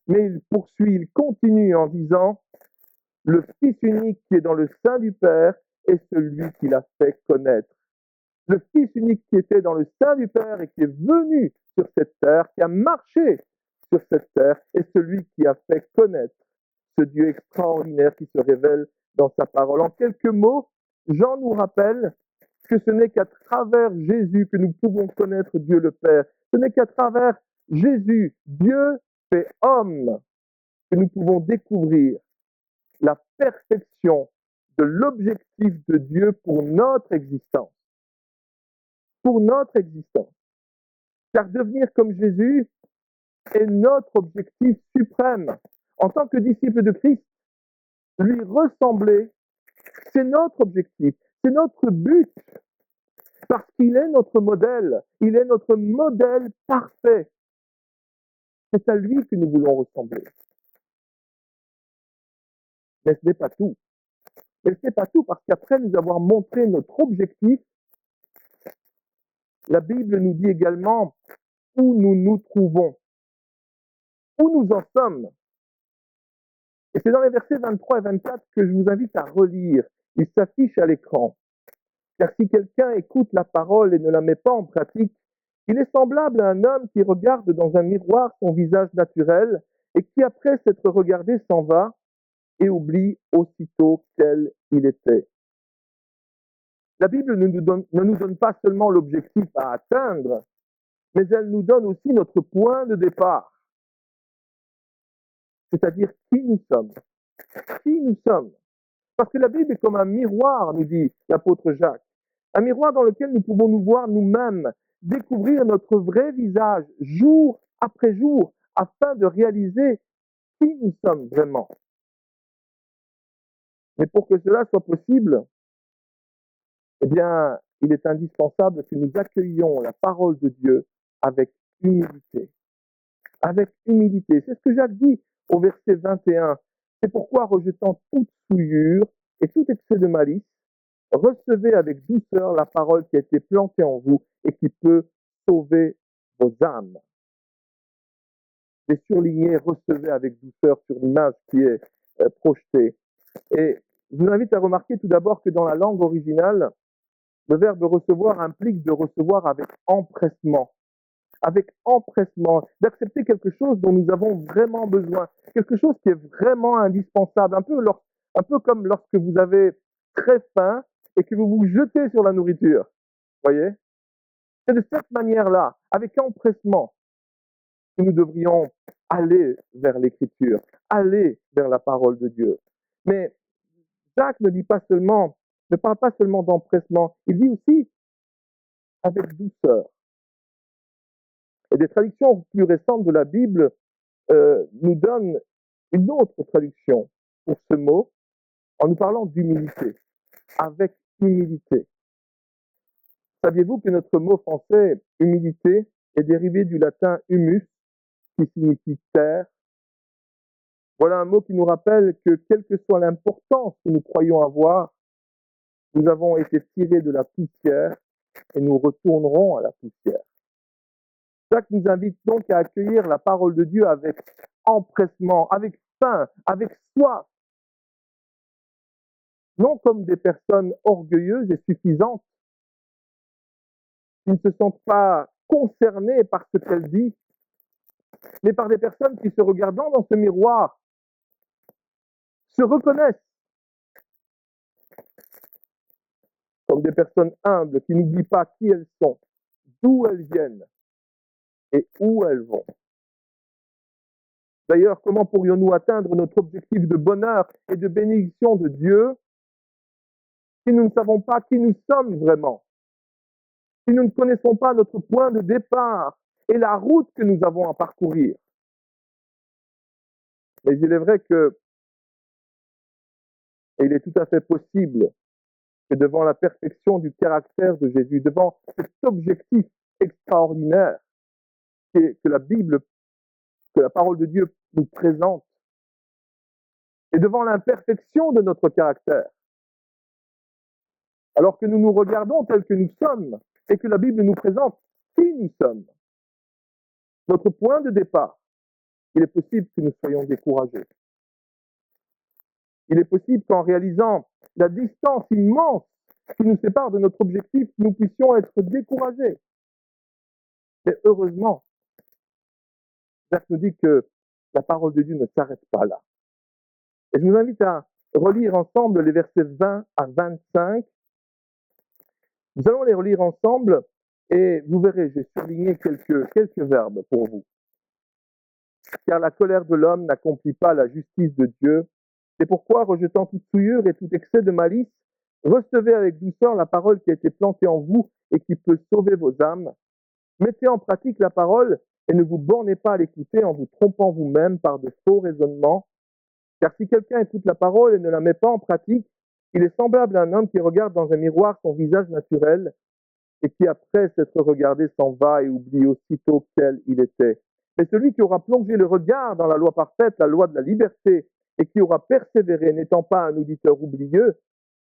Mais il poursuit, il continue en disant, « Le Fils unique qui est dans le sein du Père est celui qui l'a fait connaître. » Le Fils unique qui était dans le sein du Père et qui est venu sur cette terre, qui a marché sur cette terre, est celui qui a fait connaître ce Dieu extraordinaire qui se révèle dans sa parole. En quelques mots, Jean nous rappelle que ce n'est qu'à travers Jésus que nous pouvons connaître Dieu le Père. Ce n'est qu'à travers Jésus, Dieu fait homme, que nous pouvons découvrir la perfection de l'objectif de Dieu pour notre existence. Pour notre existence. Car devenir comme Jésus est notre objectif suprême. En tant que disciple de Christ, lui ressembler, c'est notre objectif, c'est notre but. Parce qu'il est notre modèle, il est notre modèle parfait. C'est à lui que nous voulons ressembler. Mais ce n'est pas tout. Mais ce n'est pas tout parce qu'après nous avoir montré notre objectif, la Bible nous dit également où nous nous trouvons, où nous en sommes. Et c'est dans les versets 23 et 24 que je vous invite à relire. Il s'affiche à l'écran. Car si quelqu'un écoute la parole et ne la met pas en pratique, il est semblable à un homme qui regarde dans un miroir son visage naturel et qui, après s'être regardé, s'en va et oublie aussitôt quel il était. La Bible ne nous donne pas seulement l'objectif à atteindre, mais elle nous donne aussi notre point de départ. C'est-à-dire qui nous sommes. Qui nous sommes. Parce que la Bible est comme un miroir, nous dit l'apôtre Jacques. Un miroir dans lequel nous pouvons nous voir nous-mêmes, découvrir notre vrai visage jour après jour, afin de réaliser qui nous sommes vraiment. Mais pour que cela soit possible, eh bien, il est indispensable que nous accueillions la parole de Dieu avec humilité. Avec humilité. C'est ce que Jacques dit au verset 21. C'est pourquoi, rejetant toute souillure et tout excès de malice, recevez avec douceur la parole qui a été plantée en vous et qui peut sauver vos âmes. J'ai surligné recevez avec douceur sur l'image qui est projetée. Et je vous invite à remarquer tout d'abord que dans la langue originale, le verbe recevoir implique de recevoir avec empressement. Avec empressement, d'accepter quelque chose dont nous avons vraiment besoin, quelque chose qui est vraiment indispensable, un peu comme lorsque vous avez très faim et que vous vous jetez sur la nourriture. Voyez? C'est de cette manière-là, avec empressement, que nous devrions aller vers l'Écriture, aller vers la parole de Dieu. Mais Jacques ne parle pas seulement d'empressement, il dit aussi avec douceur. Et des traductions plus récentes de la Bible nous donnent une autre traduction pour ce mot en nous parlant d'humilité. Avec humilité. Saviez-vous que notre mot français humilité est dérivé du latin humus qui signifie terre? Voilà un mot qui nous rappelle que quelle que soit l'importance que nous croyons avoir, nous avons été tirés de la poussière et nous retournerons à la poussière. Jacques nous invite donc à accueillir la parole de Dieu avec empressement, avec faim, avec soif. Non comme des personnes orgueilleuses et suffisantes qui ne se sentent pas concernées par ce qu'elle dit, mais par des personnes qui, se regardant dans ce miroir, se reconnaissent comme des personnes humbles qui n'oublient pas qui elles sont, d'où elles viennent et où elles vont. D'ailleurs, comment pourrions-nous atteindre notre objectif de bonheur et de bénédiction de Dieu si nous ne savons pas qui nous sommes vraiment, si nous ne connaissons pas notre point de départ et la route que nous avons à parcourir? Mais il est vrai que, et il est tout à fait possible que devant la perfection du caractère de Jésus, devant cet objectif extraordinaire, que la Bible, que la parole de Dieu nous présente, et devant l'imperfection de notre caractère, alors que nous nous regardons tels que nous sommes, et que la Bible nous présente qui nous sommes, notre point de départ, il est possible que nous soyons découragés. Il est possible qu'en réalisant la distance immense qui nous sépare de notre objectif, nous puissions être découragés. Mais heureusement, Jacques nous dit que la parole de Dieu ne s'arrête pas là. Et je vous invite à relire ensemble les versets 20 à 25. Nous allons les relire ensemble et vous verrez, j'ai surligné quelques verbes pour vous. Car la colère de l'homme n'accomplit pas la justice de Dieu. C'est pourquoi, rejetant toute souillure et tout excès de malice, recevez avec douceur la parole qui a été plantée en vous et qui peut sauver vos âmes. Mettez en pratique la parole et ne vous bornez pas à l'écouter en vous trompant vous-même par de faux raisonnements. Car si quelqu'un écoute la parole et ne la met pas en pratique, il est semblable à un homme qui regarde dans un miroir son visage naturel et qui, après s'être regardé, s'en va et oublie aussitôt quel il était. Mais celui qui aura plongé le regard dans la loi parfaite, la loi de la liberté, et qui aura persévéré, n'étant pas un auditeur oublieux,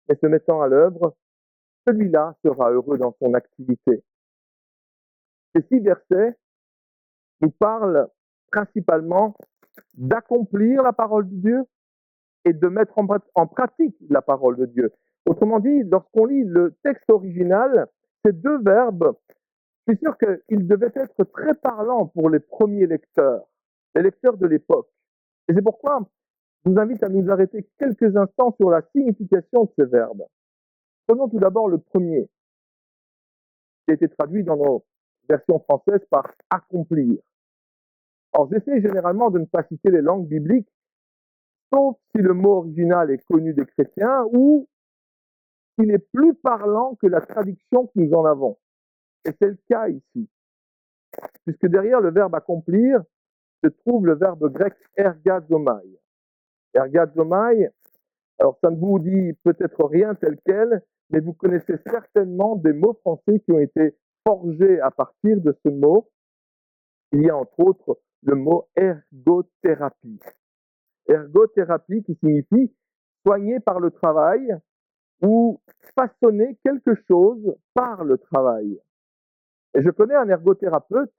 mais se mettant à l'œuvre, celui-là sera heureux dans son activité. Ces 6 versets nous parlent principalement d'accomplir la parole de Dieu et de mettre en pratique la parole de Dieu. Autrement dit, lorsqu'on lit le texte original, ces 2 verbes, je suis sûr qu'ils devaient être très parlants pour les premiers lecteurs, les lecteurs de l'époque. Et c'est pourquoi je vous invite à nous arrêter quelques instants sur la signification de ces verbes. Prenons tout d'abord le premier, qui a été traduit dans nos versions françaises par « accomplir ». Alors, j'essaie généralement de ne pas citer les langues bibliques, sauf si le mot original est connu des chrétiens ou s'il est plus parlant que la traduction que nous en avons. Et c'est le cas ici, puisque derrière le verbe « accomplir » se trouve le verbe grec « ergazomai ». Ergazomai, alors ça ne vous dit peut-être rien tel quel, mais vous connaissez certainement des mots français qui ont été forgés à partir de ce mot. Il y a entre autres le mot ergothérapie. Ergothérapie qui signifie soigner par le travail ou façonner quelque chose par le travail. Et je connais un ergothérapeute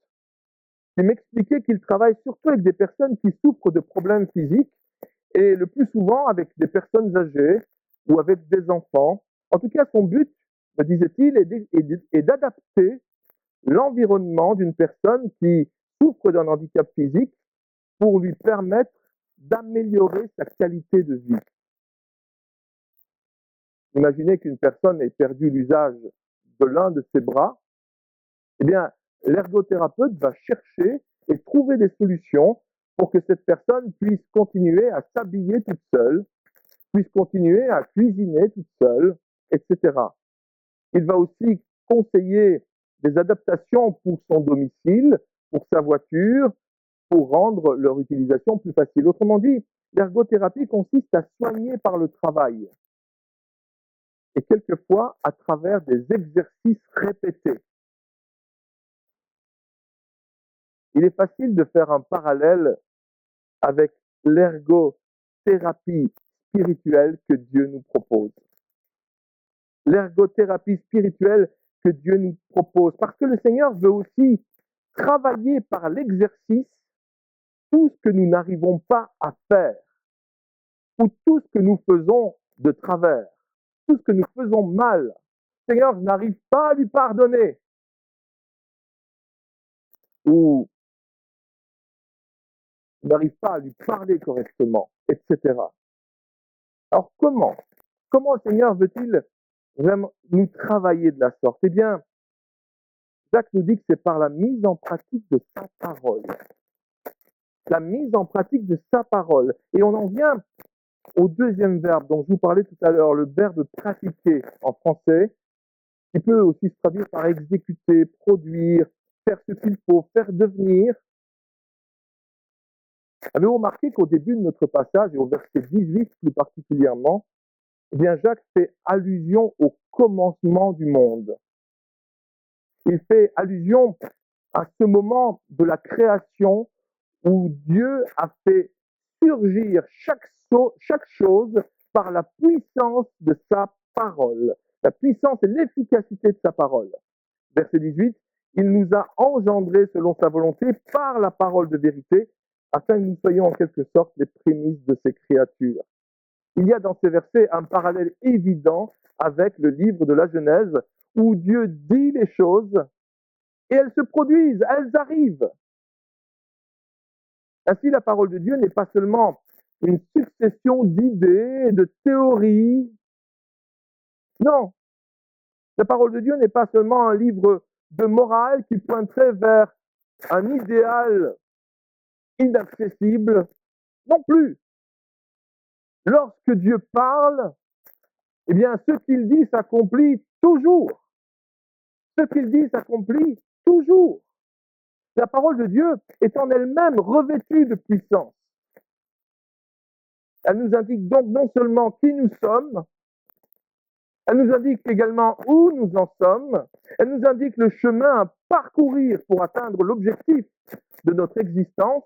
qui m'expliquait qu'il travaille surtout avec des personnes qui souffrent de problèmes physiques et le plus souvent avec des personnes âgées ou avec des enfants. En tout cas, son but, me disait-il, est d'adapter l'environnement d'une personne qui souffre d'un handicap physique pour lui permettre d'améliorer sa qualité de vie. Imaginez qu'une personne ait perdu l'usage de l'un de ses bras. Eh bien, l'ergothérapeute va chercher et trouver des solutions pour que cette personne puisse continuer à s'habiller toute seule, puisse continuer à cuisiner toute seule, etc. Il va aussi conseiller des adaptations pour son domicile, pour sa voiture, pour rendre leur utilisation plus facile. Autrement dit, l'ergothérapie consiste à soigner par le travail et quelquefois à travers des exercices répétés. Il est facile de faire un parallèle avec l'ergothérapie spirituelle que Dieu nous propose. L'ergothérapie spirituelle que Dieu nous propose, parce que le Seigneur veut aussi travailler par l'exercice tout ce que nous n'arrivons pas à faire, ou tout ce que nous faisons de travers, tout ce que nous faisons mal. Seigneur, je n'arrive pas à lui pardonner. Ou je n'arrive pas à lui parler correctement, etc. Alors comment le Seigneur veut-il vraiment nous travailler de la sorte? Eh bien, Jacques nous dit que c'est par la mise en pratique de sa parole. La mise en pratique de sa parole. Et on en vient au deuxième verbe dont je vous parlais tout à l'heure, le verbe pratiquer en français, qui peut aussi se traduire par exécuter, produire, faire ce qu'il faut, faire devenir. Avez-vous remarqué qu'au début de notre passage, et au verset 18 plus particulièrement, eh bien Jacques fait allusion au commencement du monde. Il fait allusion à ce moment de la création où Dieu a fait surgir chaque chose par la puissance de sa parole, la puissance et l'efficacité de sa parole. Verset 18, il nous a engendrés selon sa volonté par la parole de vérité, afin que nous soyons en quelque sorte les prémices de ses créatures. Il y a dans ces versets un parallèle évident avec le livre de la Genèse, où Dieu dit les choses et elles se produisent, elles arrivent. Ainsi, la parole de Dieu n'est pas seulement une succession d'idées, de théories. Non, la parole de Dieu n'est pas seulement un livre de morale qui pointerait vers un idéal inaccessible. Non plus. Lorsque Dieu parle, eh bien, ce qu'il dit s'accomplit toujours. Ce qu'il dit s'accomplit toujours. La parole de Dieu est en elle-même revêtue de puissance. Elle nous indique donc non seulement qui nous sommes, elle nous indique également où nous en sommes, elle nous indique le chemin à parcourir pour atteindre l'objectif de notre existence,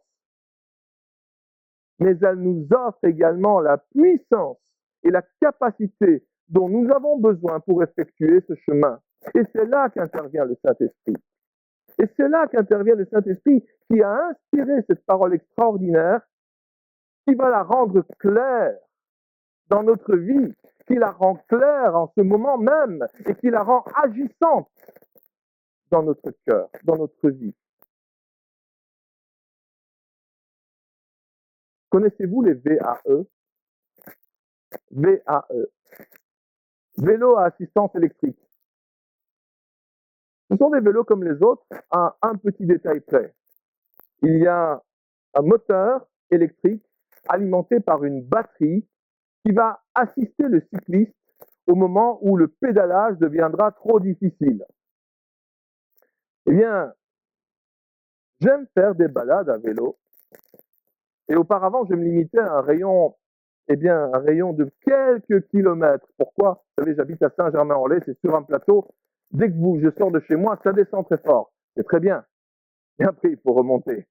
mais elle nous offre également la puissance et la capacité dont nous avons besoin pour effectuer ce chemin. Et c'est là qu'intervient le Saint-Esprit. Et c'est là qu'intervient le Saint-Esprit qui a inspiré cette parole extraordinaire, qui va la rendre claire dans notre vie, qui la rend claire en ce moment même et qui la rend agissante dans notre cœur, dans notre vie. Connaissez-vous les VAE? VAE. Vélo à assistance électrique. Ce sont des vélos comme les autres, à un petit détail près. Il y a un moteur électrique alimenté par une batterie qui va assister le cycliste au moment où le pédalage deviendra trop difficile. Eh bien, j'aime faire des balades à vélo. Et auparavant, je me limitais à un rayon de quelques kilomètres. Pourquoi? Vous savez, j'habite à Saint-Germain-en-Laye, c'est sur un plateau. Dès que je sors de chez moi, ça descend très fort. C'est très bien. Et après, il faut remonter.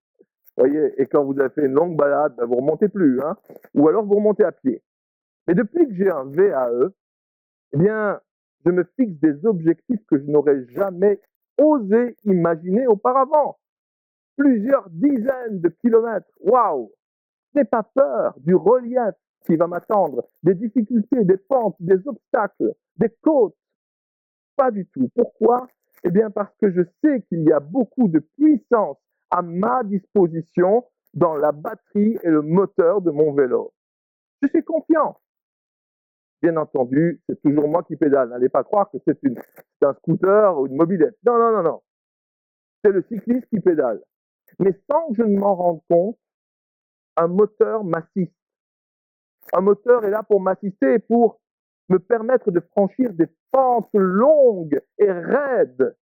Vous voyez, et quand vous avez fait une longue balade, ben, vous remontez plus, hein. Ou alors vous remontez à pied. Mais depuis que j'ai un VAE, eh bien, je me fixe des objectifs que je n'aurais jamais osé imaginer auparavant. Plusieurs dizaines de kilomètres. Waouh! Je n'ai pas peur du relief qui va m'attendre, des difficultés, des pentes, des obstacles, des côtes. Pas du tout. Pourquoi? Eh bien, parce que je sais qu'il y a beaucoup de puissance à ma disposition dans la batterie et le moteur de mon vélo. Je suis confiant. Bien entendu, c'est toujours moi qui pédale. N'allez pas croire que c'est un scooter ou une mobilette. Non, non, non, non. C'est le cycliste qui pédale. Mais sans que je ne m'en rende compte, un moteur m'assiste. Un moteur est là pour m'assister et pour me permettre de franchir des pentes longues et raides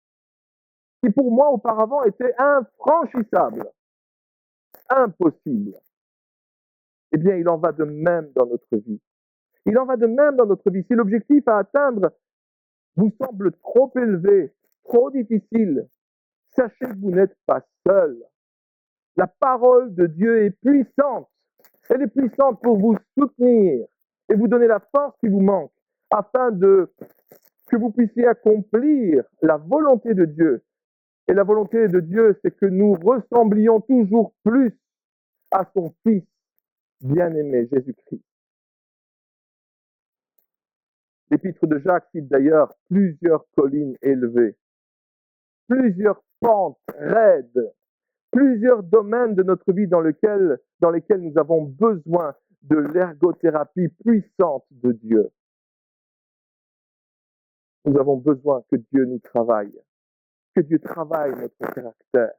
qui pour moi auparavant étaient infranchissables, impossibles. Eh bien, il en va de même dans notre vie. Il en va de même dans notre vie. Si l'objectif à atteindre vous semble trop élevé, trop difficile, sachez que vous n'êtes pas seul. La parole de Dieu est puissante. Elle est puissante pour vous soutenir et vous donner la force qui vous manque afin que vous puissiez accomplir la volonté de Dieu. Et la volonté de Dieu, c'est que nous ressemblions toujours plus à son Fils bien-aimé, Jésus-Christ. L'épître de Jacques cite d'ailleurs plusieurs collines élevées, plusieurs pentes raides, plusieurs domaines de notre vie dans lesquels nous avons besoin de l'ergothérapie puissante de Dieu. Nous avons besoin que Dieu nous travaille, que Dieu travaille notre caractère.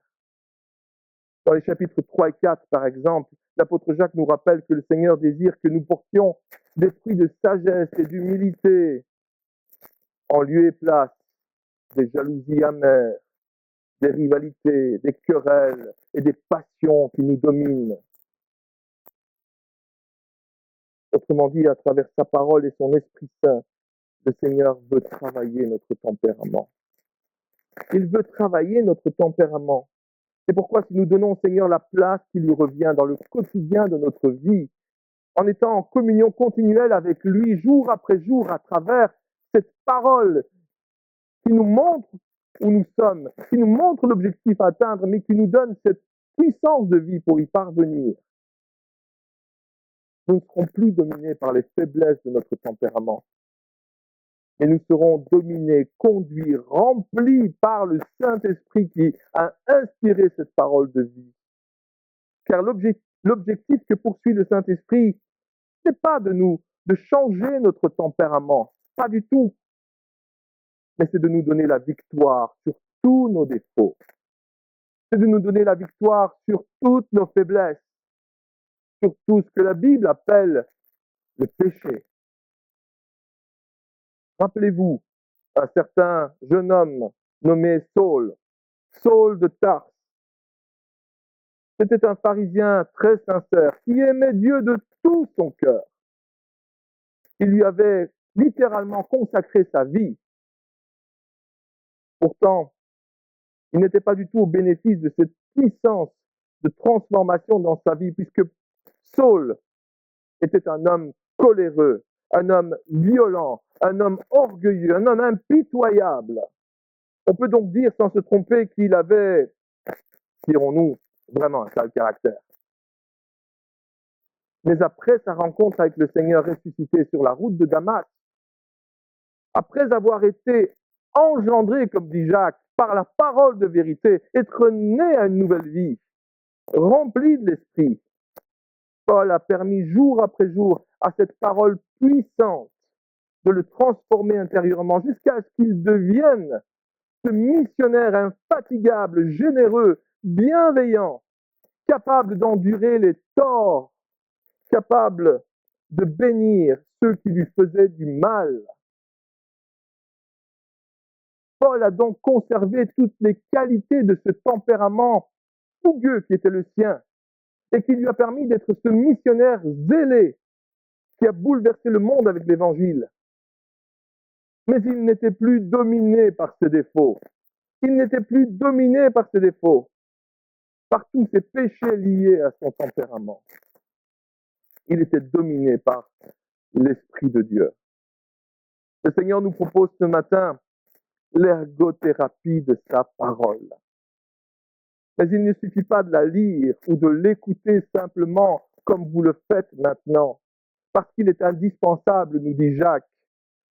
Dans les chapitres 3 et 4, par exemple, l'apôtre Jacques nous rappelle que le Seigneur désire que nous portions des fruits de sagesse et d'humilité en lieu et place des jalousies amères, des rivalités, des querelles et des passions qui nous dominent. Autrement dit, à travers sa parole et son Esprit Saint, le Seigneur veut travailler notre tempérament. Il veut travailler notre tempérament. C'est pourquoi si nous donnons au Seigneur la place qui lui revient dans le quotidien de notre vie, en étant en communion continuelle avec lui jour après jour à travers cette parole qui nous montre où nous sommes, qui nous montre l'objectif à atteindre, mais qui nous donne cette puissance de vie pour y parvenir, nous ne serons plus dominés par les faiblesses de notre tempérament, mais nous serons dominés, conduits, remplis par le Saint-Esprit qui a inspiré cette parole de vie. Car l'objectif que poursuit le Saint-Esprit, ce n'est pas de changer notre tempérament, pas du tout, mais c'est de nous donner la victoire sur tous nos défauts. C'est de nous donner la victoire sur toutes nos faiblesses, sur tout ce que la Bible appelle le péché. Rappelez-vous, un certain jeune homme nommé Saul, Saul de Tarse. C'était un pharisien très sincère qui aimait Dieu de tout son cœur. Il lui avait littéralement consacré sa vie. Pourtant, il n'était pas du tout au bénéfice de cette puissance de transformation dans sa vie, puisque Saul était un homme coléreux, un homme violent, un homme orgueilleux, un homme impitoyable. On peut donc dire sans se tromper qu'il avait, dirons-nous, vraiment un sale caractère. Mais après sa rencontre avec le Seigneur ressuscité sur la route de Damas, après avoir été engendré, comme dit Jacques, par la parole de vérité, être né à une nouvelle vie, rempli de l'Esprit, Paul a permis jour après jour à cette parole puissante de le transformer intérieurement jusqu'à ce qu'il devienne ce missionnaire infatigable, généreux, bienveillant, capable d'endurer les torts, capable de bénir ceux qui lui faisaient du mal. Paul a donc conservé toutes les qualités de ce tempérament fougueux qui était le sien et qui lui a permis d'être ce missionnaire zélé qui a bouleversé le monde avec l'Évangile. Mais il n'était plus dominé par ses défauts. Il n'était plus dominé par ses défauts, par tous ces péchés liés à son tempérament. Il était dominé par l'Esprit de Dieu. Le Seigneur nous propose ce matin l'ergothérapie de sa parole. Mais il ne suffit pas de la lire ou de l'écouter simplement comme vous le faites maintenant, parce qu'il est indispensable, nous dit Jacques,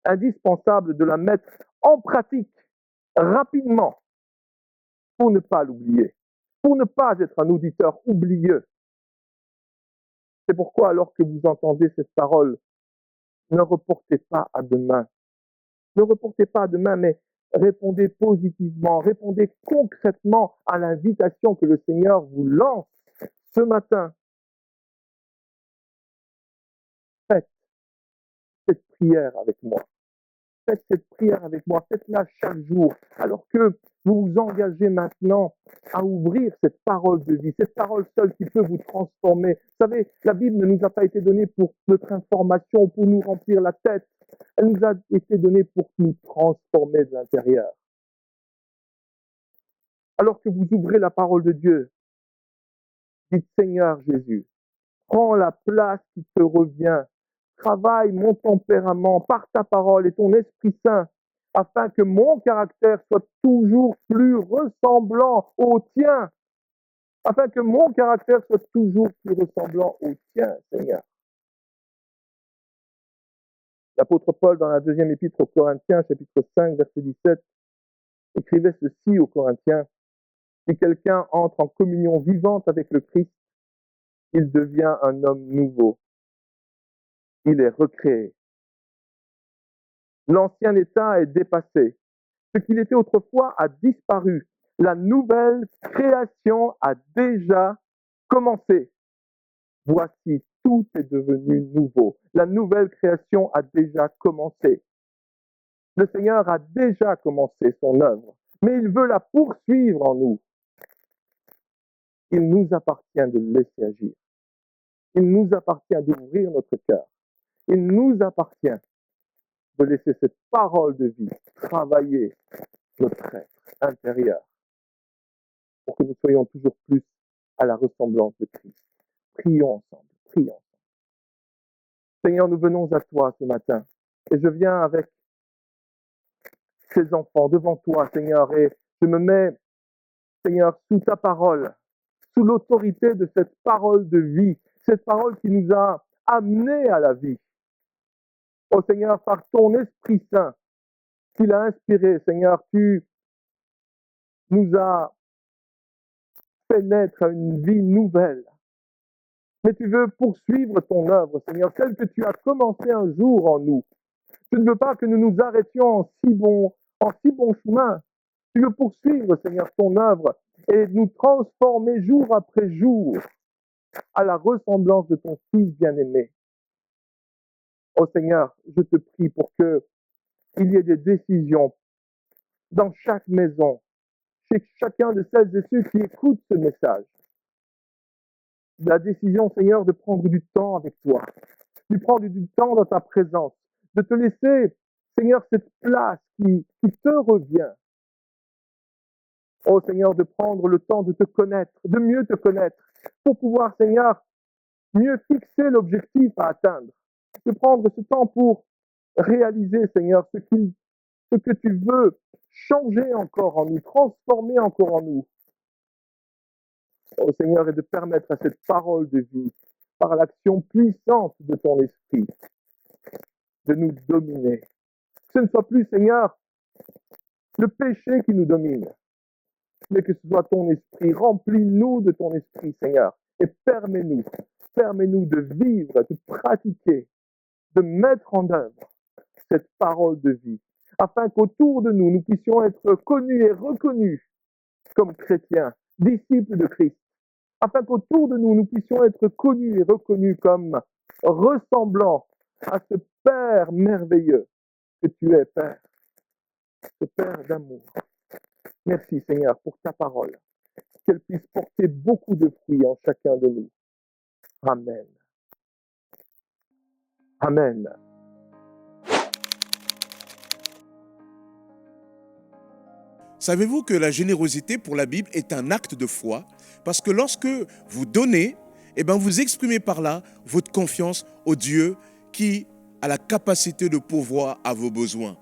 indispensable de la mettre en pratique rapidement pour ne pas l'oublier, pour ne pas être un auditeur oublieux. C'est pourquoi, alors que vous entendez cette parole, ne reportez pas à demain. Ne reportez pas à demain, mais répondez positivement, répondez concrètement à l'invitation que le Seigneur vous lance ce matin. Faites cette prière avec moi. Faites cette prière avec moi. Faites-la chaque jour. Alors que vous vous engagez maintenant à ouvrir cette parole de vie, cette parole seule qui peut vous transformer. Vous savez, la Bible ne nous a pas été donnée pour notre information, pour nous remplir la tête. Elle nous a été donnée pour nous transformer de l'intérieur. Alors que vous ouvrez la parole de Dieu, dites Seigneur Jésus, prends la place qui te revient. Travaille mon tempérament par ta parole et ton Esprit Saint, afin que mon caractère soit toujours plus ressemblant au tien. Afin que mon caractère soit toujours plus ressemblant au tien, Seigneur. L'apôtre Paul, dans la deuxième épître aux Corinthiens, chapitre 5, verset 17, écrivait ceci aux Corinthiens. Si quelqu'un entre en communion vivante avec le Christ, il devient un homme nouveau. Il est recréé. L'ancien état est dépassé. Ce qu'il était autrefois a disparu. La nouvelle création a déjà commencé. Voici, tout est devenu nouveau. La nouvelle création a déjà commencé. Le Seigneur a déjà commencé son œuvre, mais il veut la poursuivre en nous. Il nous appartient de le laisser agir. Il nous appartient d'ouvrir notre cœur. Il nous appartient de laisser cette parole de vie travailler notre être. intérieure pour que nous soyons toujours plus à la ressemblance de Christ. Prions ensemble, prions ensemble. Seigneur, nous venons à toi ce matin et je viens avec ces enfants devant toi, Seigneur, et je me mets, Seigneur, sous ta parole, sous l'autorité de cette parole de vie, cette parole qui nous a amenés à la vie. Oh Seigneur, par ton Esprit Saint, qui l'a inspiré, Seigneur, tu nous as fait naître à une vie nouvelle. Mais tu veux poursuivre ton œuvre, Seigneur, celle que tu as commencé un jour en nous. Tu ne veux pas que nous nous arrêtions en si bon chemin. Tu veux poursuivre, Seigneur, ton œuvre et nous transformer jour après jour à la ressemblance de ton Fils bien-aimé. Oh Seigneur, je te prie pour que il y ait des décisions dans chaque maison, chez chacun de celles et ceux qui écoutent ce message. La décision, Seigneur, de prendre du temps avec toi, de prendre du temps dans ta présence, de te laisser, Seigneur, cette place qui te revient. Oh Seigneur, de prendre le temps de te connaître, de mieux te connaître, pour pouvoir, Seigneur, mieux fixer l'objectif à atteindre. De prendre ce temps pour réaliser, Seigneur, ce que tu veux changer encore en nous, transformer encore en nous. Oh Seigneur, et de permettre à cette parole de vie, par l'action puissante de ton esprit, de nous dominer. Que ce ne soit plus, Seigneur, le péché qui nous domine, mais que ce soit ton esprit. Remplis-nous de ton esprit, Seigneur, et permets-nous de vivre, de pratiquer, de mettre en œuvre cette parole de vie, afin qu'autour de nous, nous puissions être connus et reconnus comme chrétiens, disciples de Christ, afin qu'autour de nous, nous puissions être connus et reconnus comme ressemblant à ce Père merveilleux que tu es, Père, ce Père d'amour. Merci, Seigneur, pour ta parole, qu'elle puisse porter beaucoup de fruits en chacun de nous. Amen. Amen. Savez-vous que la générosité pour la Bible est un acte de foi? Parce que lorsque vous donnez, eh bien vous exprimez par là votre confiance au Dieu qui a la capacité de pourvoir à vos besoins.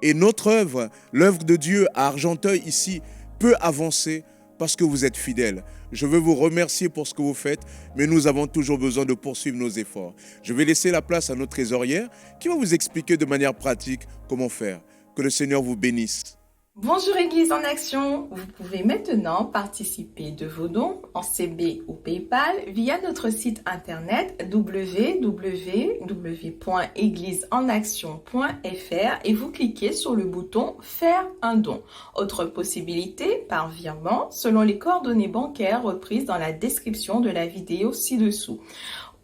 Et notre œuvre, l'œuvre de Dieu à Argenteuil ici, peut avancer parce que vous êtes fidèles. Je veux vous remercier pour ce que vous faites, mais nous avons toujours besoin de poursuivre nos efforts. Je vais laisser la place à notre trésorière qui va vous expliquer de manière pratique comment faire. Que le Seigneur vous bénisse. Bonjour Église en Action, vous pouvez maintenant participer de vos dons en CB ou PayPal via notre site internet www.égliseenaction.fr et vous cliquez sur le bouton Faire un don. Autre possibilité, par virement, selon les coordonnées bancaires reprises dans la description de la vidéo ci-dessous,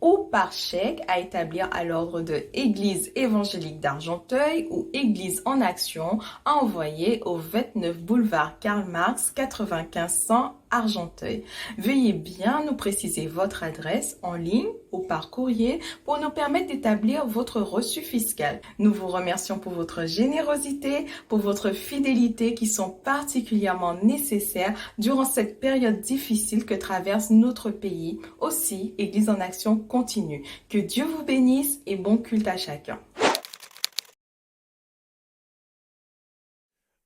ou par chèque à établir à l'ordre de Église évangélique d'Argenteuil ou Église en Action à envoyer au 29 boulevard Karl Marx 95 100 Argenteuil. Veuillez bien nous préciser votre adresse en ligne ou par courrier pour nous permettre d'établir votre reçu fiscal. Nous vous remercions pour votre générosité, pour votre fidélité qui sont particulièrement nécessaires durant cette période difficile que traverse notre pays. Aussi, Église en Action continue. Que Dieu vous bénisse et bon culte à chacun.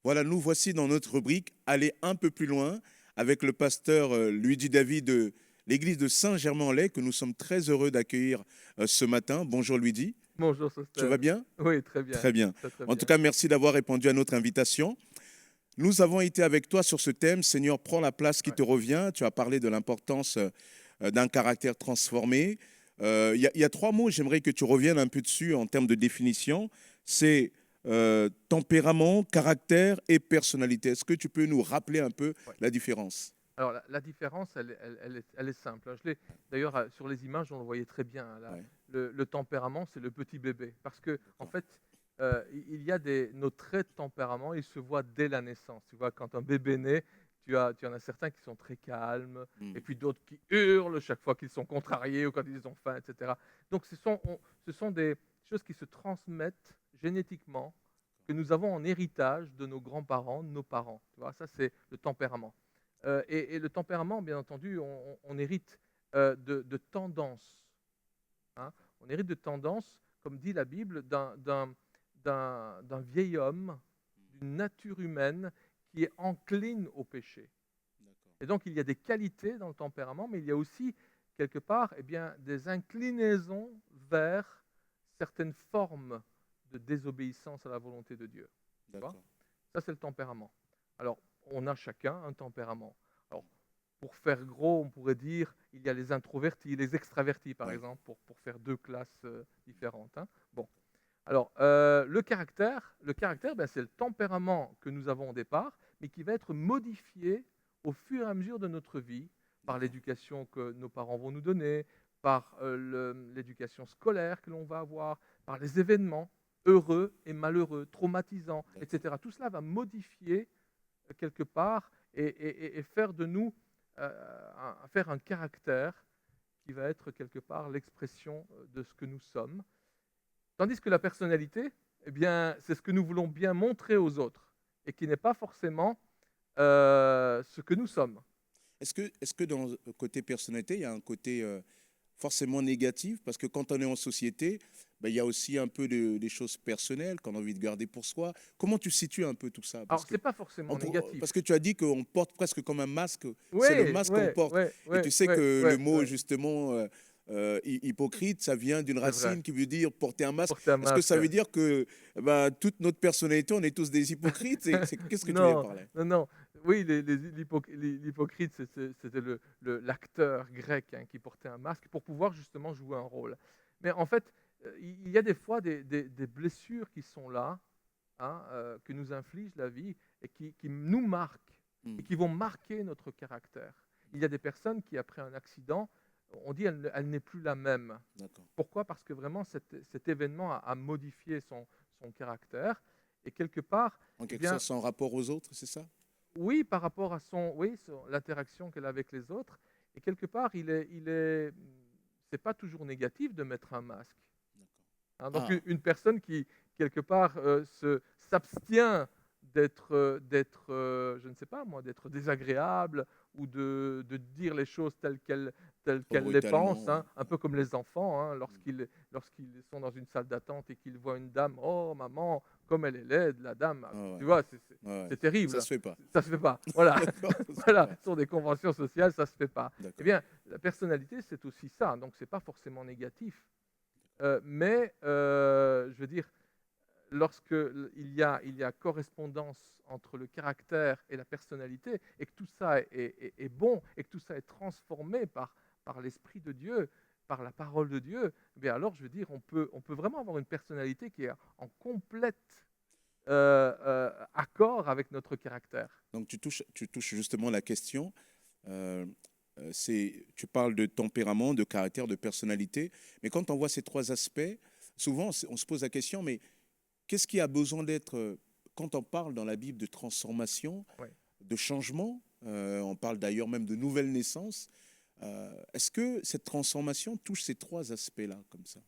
Voilà, nous voici dans notre rubrique « Aller un peu plus loin » avec le pasteur Luigi David de l'église de Saint-Germain-en-Laye que nous sommes très heureux d'accueillir ce matin. Bonjour Luigi. Bonjour Sosthène. Tu vas bien? Oui, très bien. Très bien. Très En bien. tout cas, merci d'avoir répondu à notre invitation. Nous avons été avec toi sur ce thème. Seigneur, prends la place qui te revient. Tu as parlé de l'importance d'un caractère transformé. Il y a trois mots, j'aimerais que tu reviennes un peu dessus en termes de définition. C'est tempérament, caractère et personnalité. Est-ce que tu peux nous rappeler un peu la différence? Alors, la différence, elle est simple. Hein. D'ailleurs, sur les images, on le voyait très bien. Hein, Ouais. le tempérament, c'est le petit bébé. Parce que, en fait, il y a nos traits de tempérament, ils se voient dès la naissance. Tu vois, quand un bébé naît, tu en as certains qui sont très calmes, et puis d'autres qui hurlent chaque fois qu'ils sont contrariés ou quand ils ont faim, etc. Donc, ce sont des choses qui se transmettent génétiquement que nous avons en héritage de nos grands-parents, de nos parents. Tu vois, ça, c'est le tempérament. Et le tempérament, bien entendu, on hérite de tendances. Hein. On hérite de tendances, comme dit la Bible, d'un vieil homme, d'une nature humaine qui est encline au péché. Et donc, il y a des qualités dans le tempérament, mais il y a aussi, quelque part, eh bien, des inclinaisons vers certaines formes de désobéissance à la volonté de Dieu. Tu vois? Ça, c'est le tempérament. Alors, on a chacun un tempérament. Alors, pour faire gros, on pourrait dire il y a les introvertis, les extravertis, par exemple, pour faire deux classes différentes. Hein. Bon. Alors, le caractère ben, c'est le tempérament que nous avons au départ, mais qui va être modifié au fur et à mesure de notre vie, par l'éducation que nos parents vont nous donner, par l'éducation scolaire que l'on va avoir, par les événements heureux et malheureux, traumatisants, etc. Tout cela va modifier quelque part et faire de nous faire un caractère qui va être quelque part l'expression de ce que nous sommes. Tandis que la personnalité, eh bien, c'est ce que nous voulons bien montrer aux autres et qui n'est pas forcément ce que nous sommes. Est-ce que dans le côté personnalité, il y a un côté forcément négatif? Parce que quand on est en société, ben, il y a aussi un peu des choses personnelles qu'on a envie de garder pour soi. Comment tu situes un peu tout ça? Alors, ce n'est pas forcément négatif. Parce que tu as dit qu'on porte presque comme un masque. C'est le masque qu'on porte. Et tu sais que le mot, justement, hypocrite, ça vient d'une racine qui veut dire porter un masque. Est-ce que ça veut dire que toute notre personnalité, on est tous des hypocrites? Qu'est-ce que tu veux dire par là? Non. Oui, l'hypocrite, c'était l'acteur grec qui portait un masque pour pouvoir justement jouer un rôle. Mais en fait, il y a des fois des blessures qui sont là, que nous inflige la vie et qui nous marquent et qui vont marquer notre caractère. Il y a des personnes qui, après un accident, on dit elle n'est plus la même. Pourquoi? Parce que vraiment, cet événement a modifié son caractère. Et quelque part... En quelque sorte, son rapport aux autres, c'est ça? Oui, par rapport à sur l'interaction qu'elle a avec les autres. Et quelque part, c'est pas toujours négatif de mettre un masque. Donc, une personne qui, quelque part, s'abstient d'être, je ne sais pas moi, d'être désagréable ou de dire les choses telles qu'elle les pense, un peu comme les enfants, lorsqu'ils sont dans une salle d'attente et qu'ils voient une dame, oh maman, comme elle est laide, la dame, tu vois, c'est terrible. Ça se fait pas. Ça se fait pas. Voilà, voilà, sur des conventions sociales, ça se fait pas. Eh bien, la personnalité, c'est aussi ça, donc c'est pas forcément négatif, mais je veux dire, lorsqu'il y a correspondance entre le caractère et la personnalité, et que tout ça est bon, et que tout ça est transformé par l'Esprit de Dieu, par la parole de Dieu, eh alors je veux dire, on peut vraiment avoir une personnalité qui est en complète accord avec notre caractère. Donc tu touches justement la question. Tu parles de tempérament, de caractère, de personnalité, mais quand on voit ces trois aspects, souvent on se pose la question, mais qu'est-ce qui a besoin d'être, quand on parle dans la Bible de transformation, de changement, on parle d'ailleurs même de nouvelle naissance, est-ce que cette transformation touche ces trois aspects-là comme ça?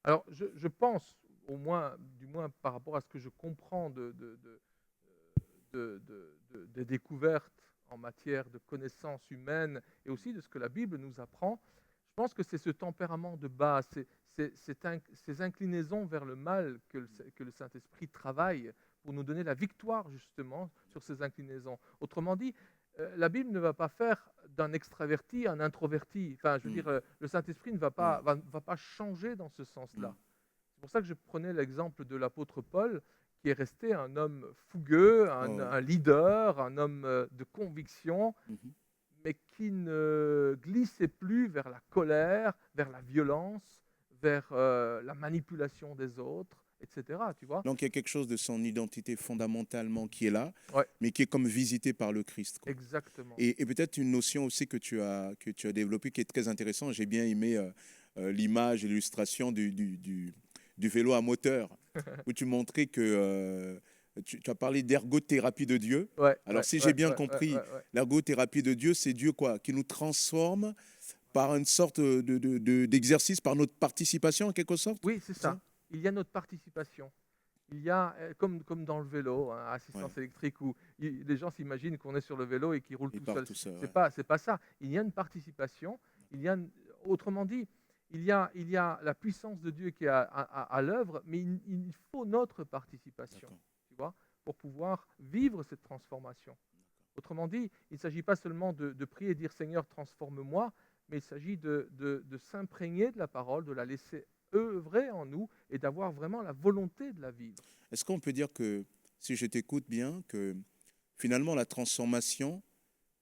Alors, je pense, du moins par rapport à ce que je comprends des découvertes en matière de connaissances humaines et aussi de ce que la Bible nous apprend, je pense que c'est ce tempérament de base, ces inclinaisons vers le mal que le Saint-Esprit travaille pour nous donner la victoire justement sur ces inclinaisons. Autrement dit, la Bible ne va pas faire d'un extraverti un introverti. Enfin, je veux dire, le Saint-Esprit ne va pas changer dans ce sens-là. C'est pour ça que je prenais l'exemple de l'apôtre Paul, qui est resté un homme fougueux, un leader, un homme de conviction, mais qui ne glissait plus vers la colère, vers la violence, vers la manipulation des autres, etc. Tu vois? Donc il y a quelque chose de son identité fondamentalement qui est là, mais qui est comme visité par le Christ. Quoi. Exactement. Et peut-être une notion aussi que tu as développée qui est très intéressante. J'ai bien aimé l'image, l'illustration du vélo à moteur, où tu montrais que tu as parlé d'ergothérapie de Dieu. Alors si j'ai bien compris, l'ergothérapie de Dieu, c'est Dieu quoi, qui nous transforme par une sorte d'exercice, par notre participation en quelque sorte. Oui, c'est ça. Il y a notre participation. Il y a, comme dans le vélo, hein, assistance électrique, où les gens s'imaginent qu'on est sur le vélo et qu'ils roulent Il tout part seul. tout seul. C'est pas ça. Il y a une participation. Autrement dit, il y a la puissance de Dieu qui est à l'œuvre, mais il faut notre participation, D'accord. tu vois, pour pouvoir vivre cette transformation. Autrement dit, il ne s'agit pas seulement de prier et dire Seigneur, transforme-moi, mais il s'agit de s'imprégner de la parole, de la laisser œuvrer en nous et d'avoir vraiment la volonté de la vivre. Est-ce qu'on peut dire que, si je t'écoute bien, que finalement la transformation,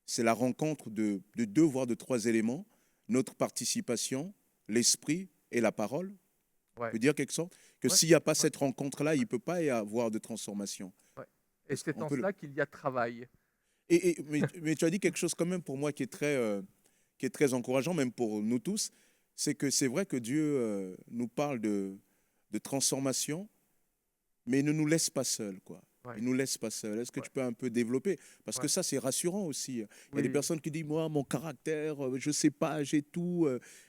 c'est la rencontre de deux, voire de trois éléments, notre participation, l'esprit et la parole? On peut dire quelque sorte que Ouais. s'il n'y a pas cette rencontre-là, il ne peut pas y avoir de transformation. Ouais. Et c'est en peut cela qu'il y a travail. Mais tu as dit quelque chose quand même pour moi qui est très encourageant, même pour nous tous, c'est que c'est vrai que Dieu nous parle de transformation, mais il ne nous laisse pas seuls, quoi. Ouais. Il ne nous laisse pas seuls. Est-ce que tu peux un peu développer? Parce que ça, c'est rassurant aussi. Il y a des Oui. personnes qui disent, moi, mon caractère, je ne sais pas, j'ai tout.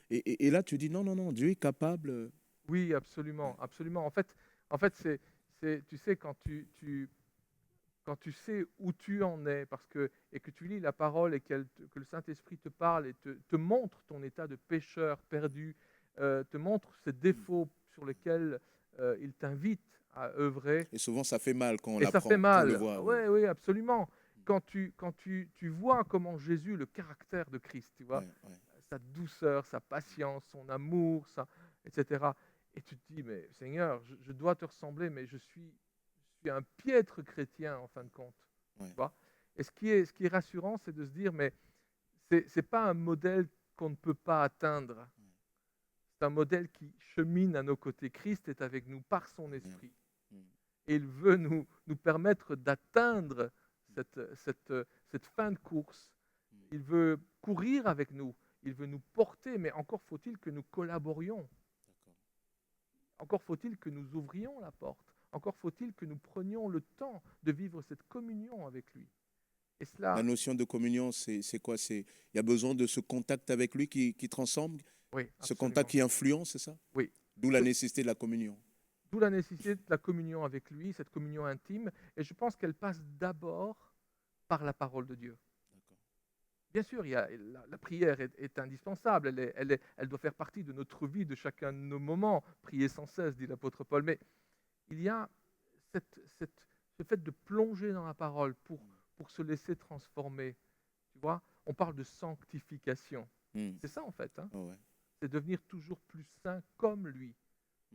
Et là, tu dis, non, non, non, Dieu est capable. Oui, absolument, absolument. En fait, tu sais, quand tu sais où tu en es, et que tu lis la parole et que le Saint-Esprit te parle et te montre ton état de pécheur perdu, te montre ces défauts sur lesquels il t'invite à œuvrer. Et souvent, ça fait mal quand on Et ça l'apprend, fait quand on le mal. voit. Oui, oui, absolument. Quand tu vois comment Jésus, le caractère de Christ, tu vois, sa douceur, sa patience, son amour, etc. Et tu te dis, mais Seigneur, je dois te ressembler, mais je suis un piètre chrétien en fin de compte. Tu vois. Et ce qui est rassurant, c'est de se dire, mais c'est pas un modèle qu'on ne peut pas atteindre. C'est un modèle qui chemine à nos côtés. Christ est avec nous par son esprit. Et il veut nous permettre d'atteindre cette fin de course. Il veut courir avec nous. Il veut nous porter, mais encore faut-il que nous collaborions. Encore faut-il que nous ouvrions la porte. Encore faut-il que nous prenions le temps de vivre cette communion avec lui. Et cela, La notion de communion, c'est quoi? Il y a besoin de ce contact avec lui qui transforme, oui, ce absolument. contact qui influence, c'est ça? Oui. D'où la nécessité de la communion. D'où la nécessité de la communion avec lui, cette communion intime. Et je pense qu'elle passe d'abord par la parole de Dieu. Bien sûr, la prière est indispensable, elle doit faire partie de notre vie, de chacun de nos moments. Prier sans cesse, dit l'apôtre Paul. Mais il y a ce fait de plonger dans la parole pour se laisser transformer. Tu vois, on parle de sanctification. C'est ça en fait. Hein. C'est devenir toujours plus saint comme lui,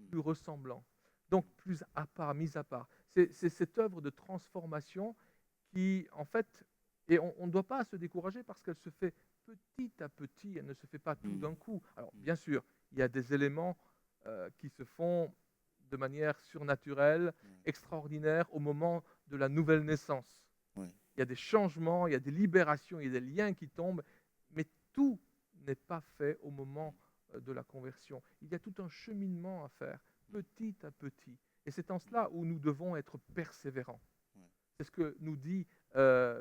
plus ressemblant. Donc plus à part, mis à part. C'est cette œuvre de transformation qui, en fait, et on ne doit pas se décourager parce qu'elle se fait petit à petit, elle ne se fait pas tout d'un coup. Alors bien sûr, il y a des éléments qui se font de manière surnaturelle, extraordinaire au moment de la nouvelle naissance. Il y a des changements, il y a des libérations, il y a des liens qui tombent, mais tout n'est pas fait au moment de la conversion. Il y a tout un cheminement à faire, petit à petit. Et c'est en cela où nous devons être persévérants. C'est ce que nous dit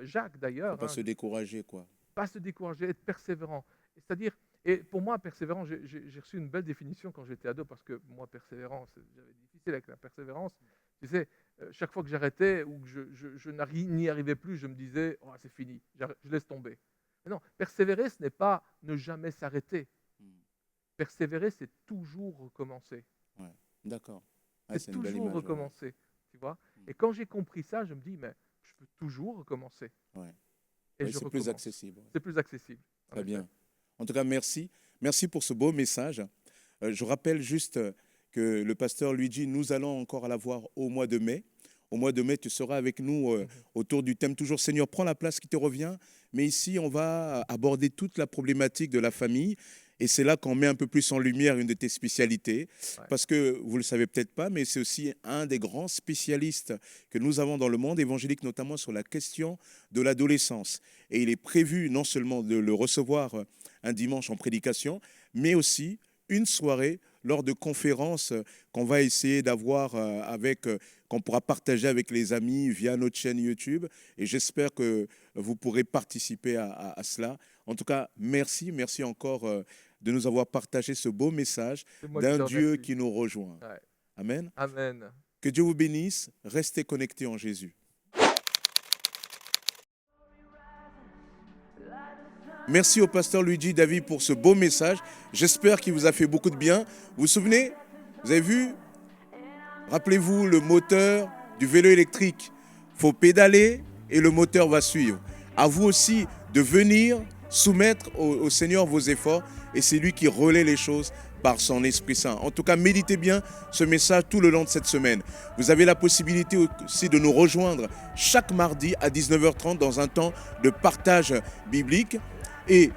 Jacques d'ailleurs. Faut pas se décourager, quoi. Pas se décourager, être persévérant. C'est-à-dire, et pour moi, persévérant, j'ai reçu une belle définition quand j'étais ado, parce que moi, persévérant, j'avais difficile avec la persévérance. Tu sais, chaque fois que j'arrêtais ou que je n'y arrivais plus, je me disais, oh, c'est fini, je laisse tomber. Mais non, persévérer, ce n'est pas ne jamais s'arrêter. Persévérer, c'est toujours recommencer. Ouais, d'accord. C'est toujours recommencer, tu vois. Et quand j'ai compris ça, je me dis, mais je peux toujours recommencer. Et c'est plus accessible. C'est plus accessible. Très bien. En tout cas, merci. Merci pour ce beau message. Je rappelle juste que le pasteur Luigi, nous allons encore la voir au mois de mai. Au mois de mai, tu seras avec nous autour du thème toujours Seigneur, prends la place qui te revient. Mais ici, on va aborder toute la problématique de la famille. Et c'est là qu'on met un peu plus en lumière une de tes spécialités. Parce que vous ne le savez peut-être pas, mais c'est aussi un des grands spécialistes que nous avons dans le monde évangélique, notamment sur la question de l'adolescence. Et il est prévu non seulement de le recevoir un dimanche en prédication, mais aussi une soirée lors de conférences qu'on va essayer d'avoir qu'on pourra partager avec les amis via notre chaîne YouTube. Et j'espère que vous pourrez participer à cela. En tout cas, merci encore de nous avoir partagé ce beau message d'un Dieu qui nous rejoint. Amen. Amen. Que Dieu vous bénisse. Restez connectés en Jésus. Merci au pasteur Luigi David pour ce beau message. J'espère qu'il vous a fait beaucoup de bien. Vous vous souvenez? Vous avez vu? Rappelez-vous le moteur du vélo électrique. Il faut pédaler et le moteur va suivre. À vous aussi de venir soumettre au Seigneur vos efforts et c'est lui qui relaie les choses par son Esprit Saint. En tout cas, méditez bien ce message tout le long de cette semaine. Vous avez la possibilité aussi de nous rejoindre chaque mardi à 19h30 dans un temps de partage biblique. Et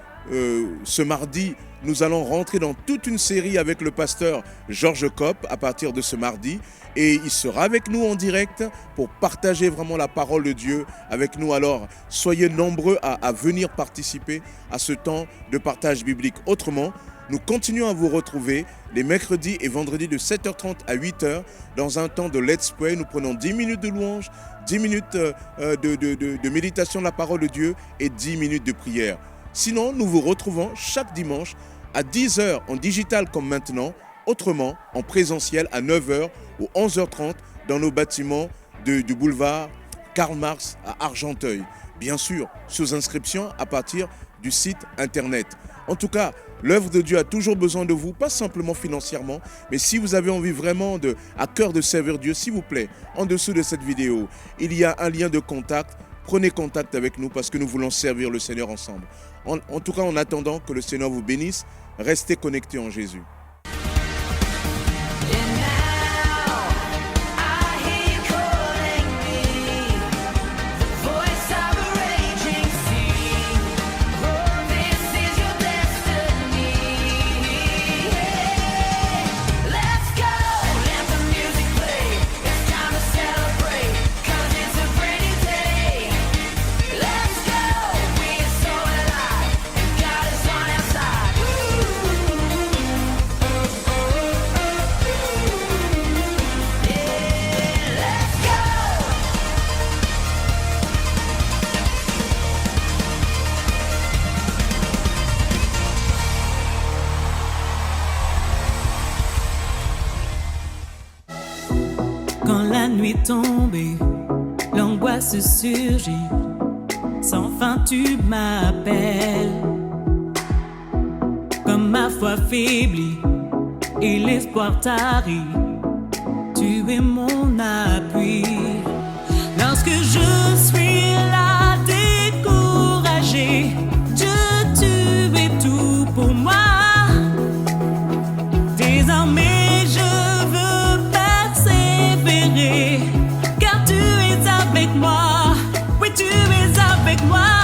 ce mardi, nous allons rentrer dans toute une série avec le pasteur Georges Kopp à partir de ce mardi. Et il sera avec nous en direct pour partager vraiment la parole de Dieu avec nous. Alors, soyez nombreux à venir participer à ce temps de partage biblique. Autrement, nous continuons à vous retrouver les mercredis et vendredis de 7h30 à 8h dans un temps de Let's Pray. Nous prenons 10 minutes de louange, 10 minutes de méditation de la parole de Dieu et 10 minutes de prière. Sinon, nous vous retrouvons chaque dimanche à 10h en digital comme maintenant, autrement en présentiel à 9h ou 11h30 dans nos bâtiments du boulevard Karl Marx à Argenteuil. Bien sûr, sous inscription à partir du site internet. En tout cas, l'œuvre de Dieu a toujours besoin de vous, pas simplement financièrement, mais si vous avez envie vraiment à cœur de servir Dieu, s'il vous plaît, en dessous de cette vidéo, il y a un lien de contact. Prenez contact avec nous parce que nous voulons servir le Seigneur ensemble. En tout cas, en attendant que le Seigneur vous bénisse, restez connectés en Jésus. Quand la nuit tombée, l'angoisse surgit, sans fin tu m'appelles. Comme ma foi faiblit et l'espoir tarit, tu es mon appui. Lorsque je suis là découragé, Dieu, tu es tout pour moi. Désormais je veux persévérer, car tu es avec moi. Oui, tu es avec moi.